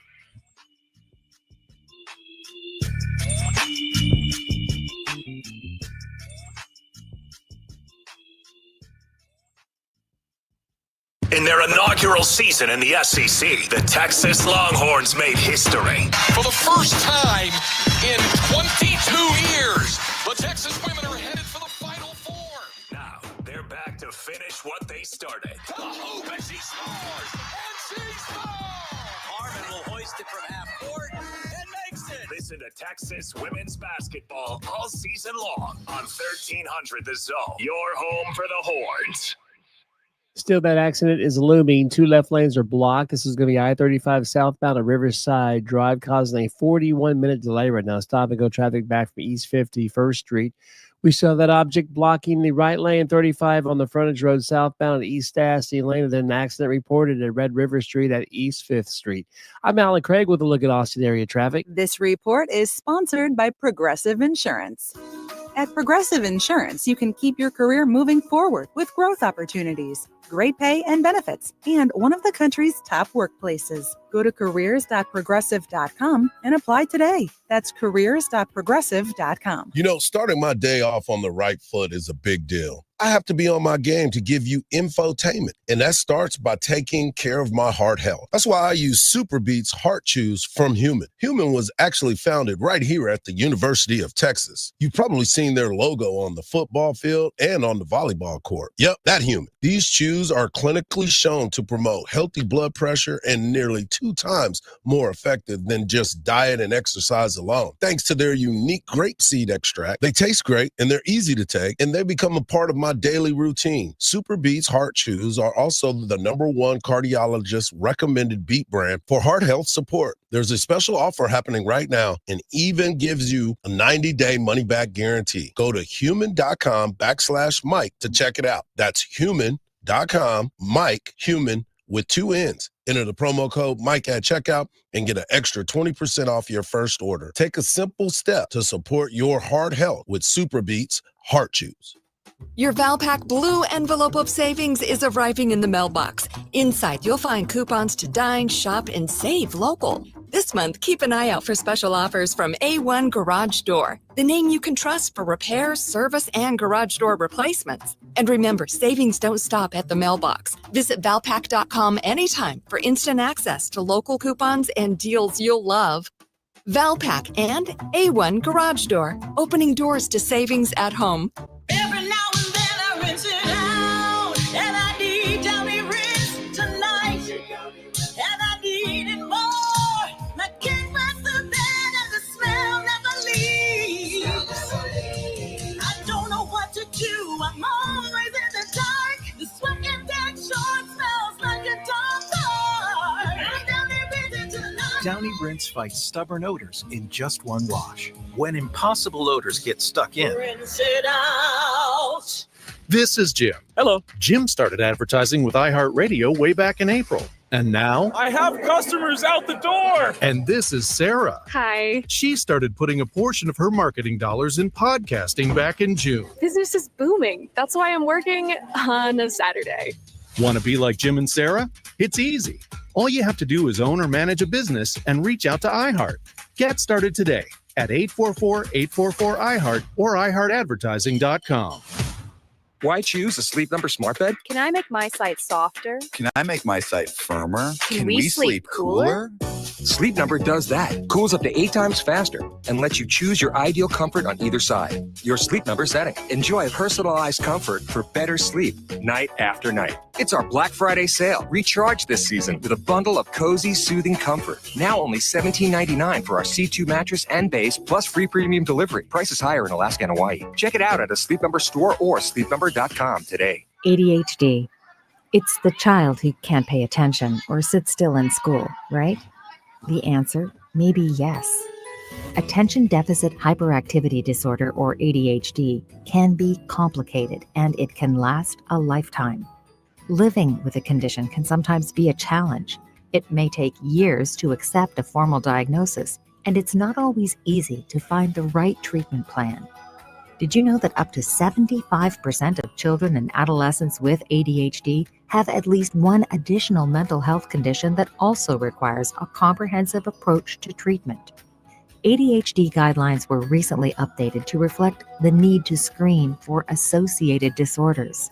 In their inaugural season in the SEC, the Texas Longhorns made history. For the first time in 22 years, the Texas women are headed for the Final Four. Now, they're back to finish what they started. The hoop, and she scores! And she scores! Harmon will hoist it from half court and makes it. Listen to Texas women's basketball all season long on 1300 The Zone, your home for the Horns. Still, that accident is looming. 2 left lanes are blocked. This is going to be I-35 southbound at Riverside Drive, causing a 41-minute delay right now. Stop and go traffic back from East 51st Street. We saw that object blocking the right lane, 35 on the frontage road southbound at East Ashley Lane, and then an accident reported at Red River Street at East 5th Street. I'm Alan Craig with a look at Austin area traffic. This report is sponsored by Progressive Insurance. At Progressive Insurance, you can keep your career moving forward with growth opportunities, great pay and benefits, and one of the country's top workplaces. Go to careers.progressive.com and apply today. That's careers.progressive.com. You know, starting my day off on the right foot is a big deal. I have to be on my game to give you infotainment, and that starts by taking care of my heart health. That's why I use Super Beats Heart Chews from Human. Human was actually founded right here at the University of Texas. You've probably seen their logo on the football field and on the volleyball court. Yep, that Human. These chews are clinically shown to promote healthy blood pressure and nearly 2 times more effective than just diet and exercise alone. Thanks to their unique grapeseed extract, they taste great and they're easy to take, and they become a part of my daily routine. Super Beats Heart Chews are also the #1 cardiologist recommended beet brand for heart health support. There's a special offer happening right now and even gives you a 90-day money-back guarantee. Go to human.com/Mike to check it out. That's human.com, Mike, human with 2 N's. Enter the promo code Mike at checkout and get an extra 20% off your first order. Take a simple step to support your heart health with Super Beats Heart Chews. Your Valpak Blue Envelope of Savings is arriving in the mailbox. Inside, you'll find coupons to dine, shop, and save local. This month, keep an eye out for special offers from A1 Garage Door, the name you can trust for repairs, service, and garage door replacements. And remember, savings don't stop at the mailbox. Visit Valpak.com anytime for instant access to local coupons and deals you'll love. Valpak and A1 Garage Door, opening doors to savings at home. Every now and then I rinse it out, and I need Downy rinse tonight, and I need it more. My king was the bed and the smell never leaves. I don't know what to do, I'm always in the dark. The sweat and that short smells like a dog park. Downy rinse tonight. Downy Rinse fights stubborn odors in just one wash. When impossible odors get stuck in, Rinse it out. This is Jim. Hello. Jim started advertising with iHeartRadio way back in April. And now, I have customers out the door. and this is Sarah. Hi. She started putting a portion of her marketing dollars in podcasting back in June. Business is booming. That's why I'm working on a Saturday. Want to be like Jim and Sarah? It's easy. All you have to do is own or manage a business and reach out to iHeart. Get started today at 844-844-iHeart or iHeartAdvertising.com. Why choose a Sleep Number smart bed? Can I make my site softer? Can I make my site firmer? Can we sleep cooler? Sleep Number does that. Cools up to 8 times faster and lets you choose your ideal comfort on either side. Your Sleep Number setting. Enjoy personalized comfort for better sleep night after night. It's our Black Friday sale. Recharge this season with a bundle of cozy, soothing comfort. Now only $17.99 for our C2 mattress and base, plus free premium delivery. Price is higher in Alaska and Hawaii. Check it out at a Sleep Number store or sleepnumber.com today. ADHD. It's the child who can't pay attention or sit still in school, right? The answer may be yes. Attention Deficit Hyperactivity Disorder, or ADHD, can be complicated and it can last a lifetime. Living with a condition can sometimes be a challenge. It may take years to accept a formal diagnosis, and it's not always easy to find the right treatment plan. Did you know that up to 75% of children and adolescents with ADHD have at least one additional mental health condition that also requires a comprehensive approach to treatment? ADHD guidelines were recently updated to reflect the need to screen for associated disorders.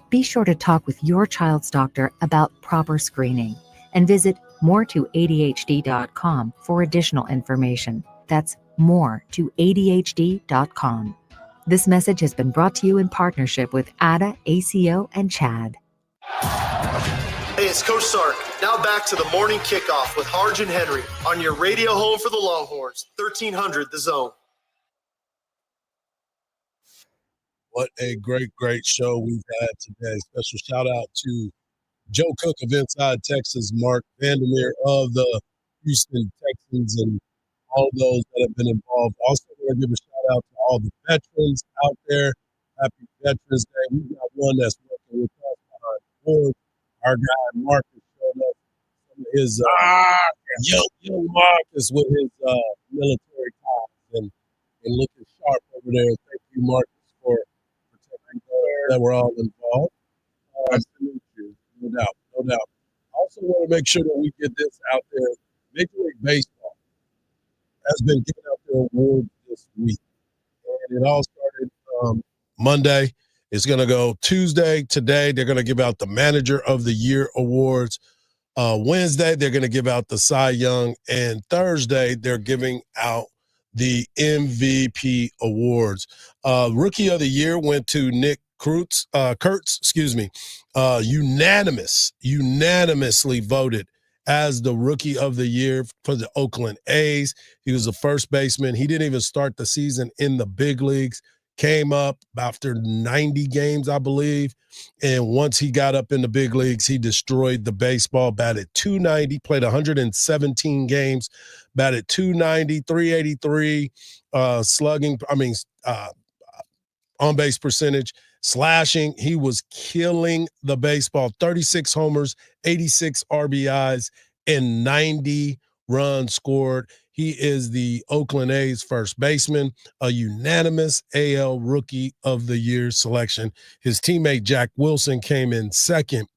Be sure to talk with your child's doctor about proper screening and visit moretoadhd.com for additional information. That's moretoadhd.com. This message has been brought to you in partnership with ADA, ACO, and CHAD. Hey, it's Coach Sark. Now back to the morning kickoff with Hardge and Henry on your radio home for the Longhorns, 1300 The Zone. What a great show we've had today. Special shout out to Joe Cook of Inside Texas, Mark Vandermeer of the Houston Texans, and all those that have been involved. Also, want to give a shout out to all the veterans out there. Happy Veterans Day. We've got one that's working with us behind the board. Our guy Marcus showed us some of his young Marcus with his military ties and looking sharp over there. Thank you, Marcus, for protecting that we're all involved. No doubt. I also want to make sure that we get this out there. Major League Baseball has been giving out their awards this week. And it all started Monday. It's going to go Tuesday. Today, they're going to give out the Manager of the Year awards. Wednesday, they're going to give out the Cy Young. And Thursday, they're giving out the MVP awards. Rookie of the Year went to Nick Kurtz, unanimously voted as the Rookie of the Year for the Oakland A's. He was the first baseman. He didn't even start the season in the big leagues. Came up after 90 games, I believe. And once he got up in the big leagues, he destroyed the baseball, batted .290, played 117 games, batted .290, .383, slugging, on-base percentage, slashing. He was killing the baseball. 36 homers, 86 RBIs, and 90 runs scored. He is the Oakland A's first baseman, a unanimous AL Rookie of the Year selection. His teammate Jack Wilson came in second,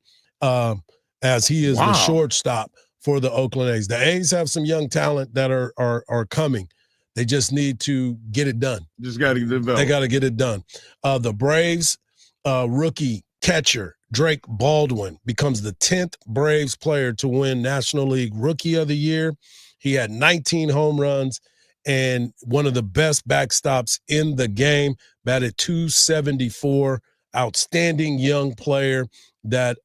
as he is the shortstop for the Oakland A's. The A's have some young talent that are coming. They just need to get it done. Just got to develop. They got to get it done. The Braves rookie catcher Drake Baldwin becomes the 10th Braves player to win National League Rookie of the Year. He had 19 home runs and one of the best backstops in the game, batted .274. Outstanding young player that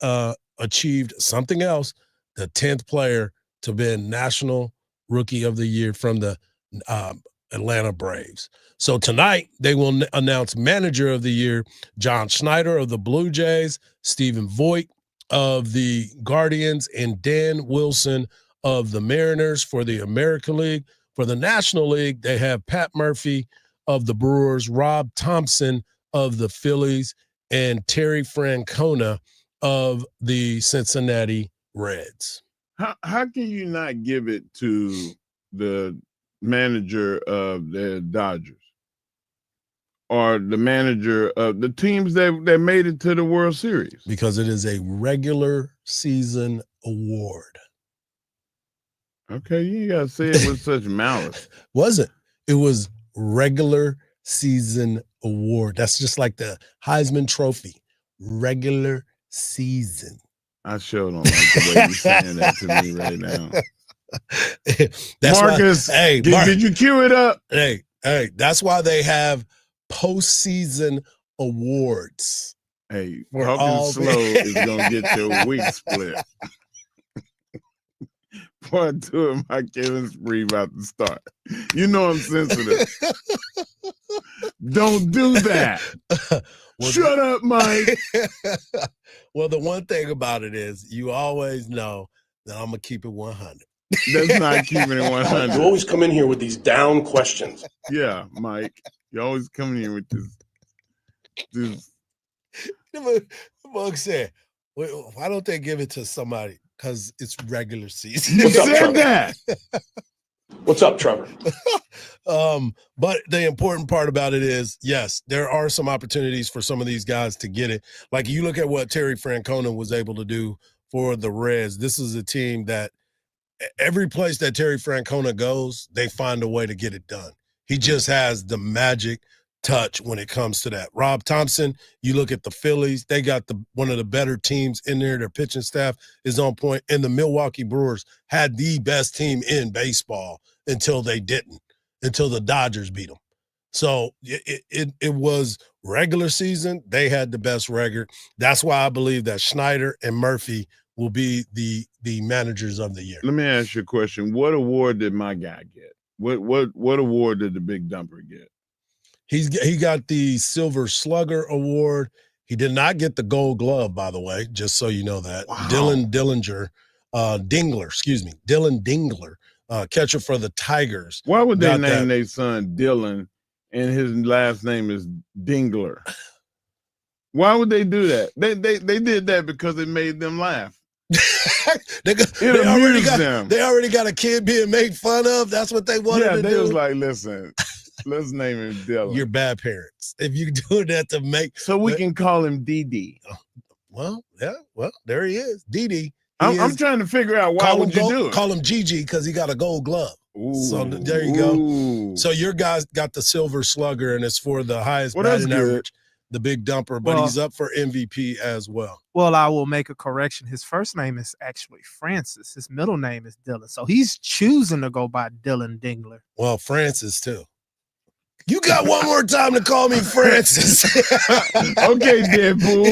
achieved something else, the 10th player to win National Rookie of the Year from the Atlanta Braves. So tonight they will announce Manager of the Year, John Schneider of the Blue Jays, Stephen Voigt of the Guardians, and Dan Wilson of the Mariners for the American League. For the National League, they have Pat Murphy of the Brewers, Rob Thompson of the Phillies, and Terry Francona of the Cincinnati Reds. How can you not give it to the manager of the Dodgers or the manager of the teams that made it to the World Series? Because it is a regular season award. Okay, you gotta say it with such malice. Wasn't. It was regular season award. That's just like the Heisman Trophy. Regular season. I sure don't like the way you're saying that to me right now. Marcus, did you cue it up? Hey, that's why they have postseason awards. Hey, talking slow is gonna get your wig split. Part 2 of my killing spree about to start. You know I'm sensitive. Don't do that. Shut up, Mike. Well, the one thing about it is you always know that I'm gonna keep it 100. That's not keeping it 100. You always come in here with these down questions. Yeah, Mike. You always come in here with this. Mug said, why don't they give it to somebody? Because it's regular season. You said that. What's up, Trevor? But the important part about it is, yes, there are some opportunities for some of these guys to get it. Like you look at what Terry Francona was able to do for the Reds. This is a team that every place that Terry Francona goes, they find a way to get it done. He just has the magic touch when it comes to that. Rob Thompson, you look at the Phillies, they got one of the better teams in there. Their pitching staff is on point, and the Milwaukee Brewers had the best team in baseball until they didn't, until the Dodgers beat them. So it was regular season. They had the best record. That's why I believe that Schneider and Murphy will be the managers of the year. Let me ask you a question. What award did my guy get? What award did the Big Dumper get? He got the Silver Slugger Award. He did not get the Gold Glove, by the way, just so you know that. Wow. Dylan Dingler, catcher for the Tigers. Why would they name their son Dylan and his last name is Dingler? Why would they do that? They did that because it made them laugh. They already got a kid being made fun of. That's what they wanted to do. Yeah, they was like, listen, let's name him Dylan. You're bad parents if you do that to make. So we can call him DD. Well, there he is, DD. I'm trying to figure out why would you do it. Call him Gigi because he got a Gold Glove. Ooh, so there you go. So your guys got the Silver Slugger, and it's for the highest batting average, the Big Dumper, but he's up for MVP as well. Well, I will make a correction. His first name is actually Francis. His middle name is Dylan. So he's choosing to go by Dylan Dingler. Well, Francis, too. You got one more time to call me Francis. Okay, Deadpool.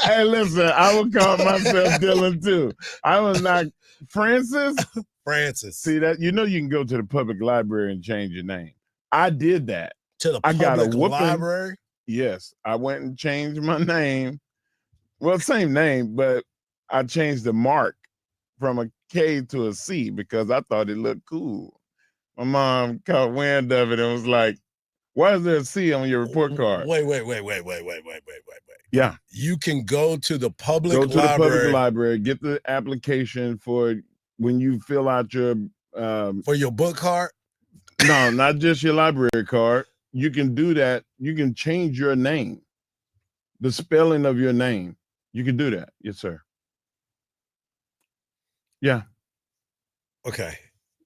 Hey, listen, I will call myself Dylan, too. I was not Francis. Francis. See that? You know you can go to the public library and change your name. I did that. To the public library? Yes. I went and changed my name. Well, same name, but I changed the mark from a K to a C because I thought it looked cool. My mom caught wind of it and was like, why is there a C on your report card? Wait. Yeah. You can go to the public library. Go to the public library, get the application for when you fill out your for your book card? No, not just your library card. You can do that. You can change your name. The spelling of your name. You can do that. Yes, sir. Yeah. Okay.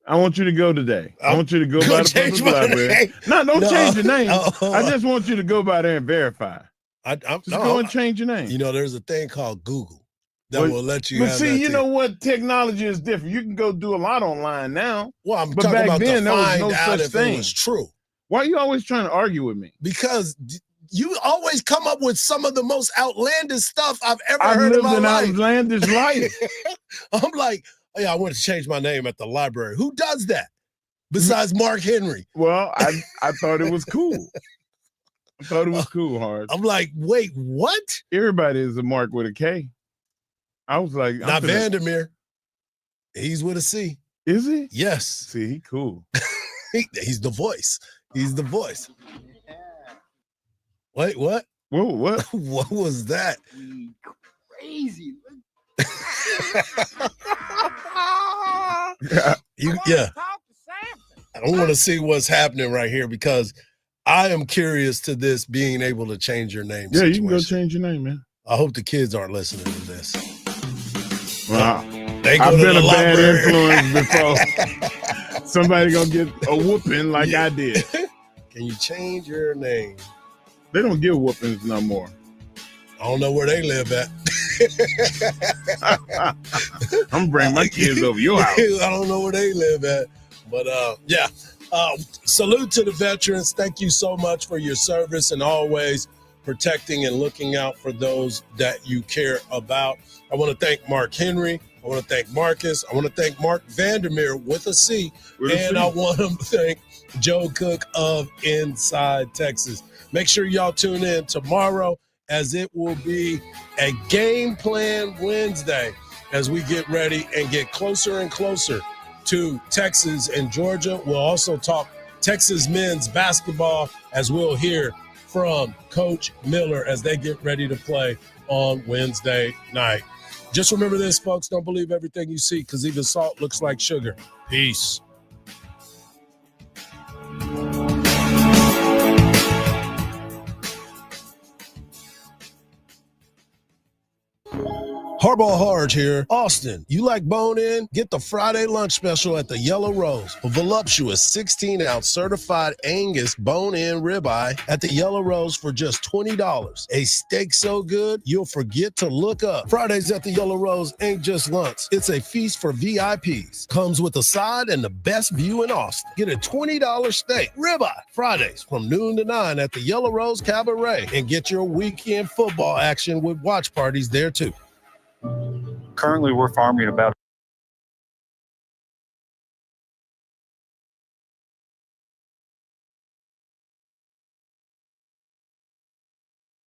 I want you to go today. I want you to go by the public library. No, don't change your name. I just want you to go by there and verify. Go and change your name. You know, there's a thing called Google that will let you. But see, you know what? Technology is different. You can go do a lot online now. Well, I'm but talking back about then to there was find no out such if thing. it was true. Why are you always trying to argue with me? Because you always come up with some of the most outlandish stuff I've ever heard in my life. I've lived an outlandish life. I'm like, hey, I want to change my name at the library. Who does that? Besides Mark Henry. Well, I thought it was cool. I thought it was cool, Hardge. I'm like, wait, what? Everybody is a Mark with a K. I was like, not Vandermeer. He's with a C. Is he? Yes. See, he cool. He's the voice. He's the voice. Wait, what? Whoa, what? What was that? Crazy. Yeah. I don't want to see what's happening right here because I am curious to this being able to change your name. Yeah, you can go change your name, man. I hope the kids aren't listening to this. Wow. They go I've to been the a library. bad influence before. Somebody gonna get a whooping like I did. Can you change your name? They don't give whoopings no more. I don't know where they live at. I'm bringing my kids over your house. I don't know where they live at, but yeah. Salute to the veterans. Thank you so much for your service and always protecting and looking out for those that you care about. I want to thank Mark Henry. I want to thank Marcus. I want to thank Mark Vandermeer with a C. I want to thank Joe Cook of Inside Texas. Make sure y'all tune in tomorrow as it will be a Game Plan Wednesday as we get ready and get closer and closer to Texas and Georgia. We'll also talk Texas men's basketball as we'll hear from Coach Miller as they get ready to play on Wednesday night. Just remember this, folks. Don't believe everything you see because even salt looks like sugar. Peace. Hardball Hardge here. Austin, you like bone-in? Get the Friday lunch special at the Yellow Rose. A voluptuous 16-ounce certified Angus bone-in ribeye at the Yellow Rose for just $20. A steak so good, you'll forget to look up. Fridays at the Yellow Rose ain't just lunch. It's a feast for VIPs. Comes with a side and the best view in Austin. Get a $20 steak ribeye Fridays from noon to 9 at the Yellow Rose Cabaret and get your weekend football action with watch parties there too. Currently, we're farming about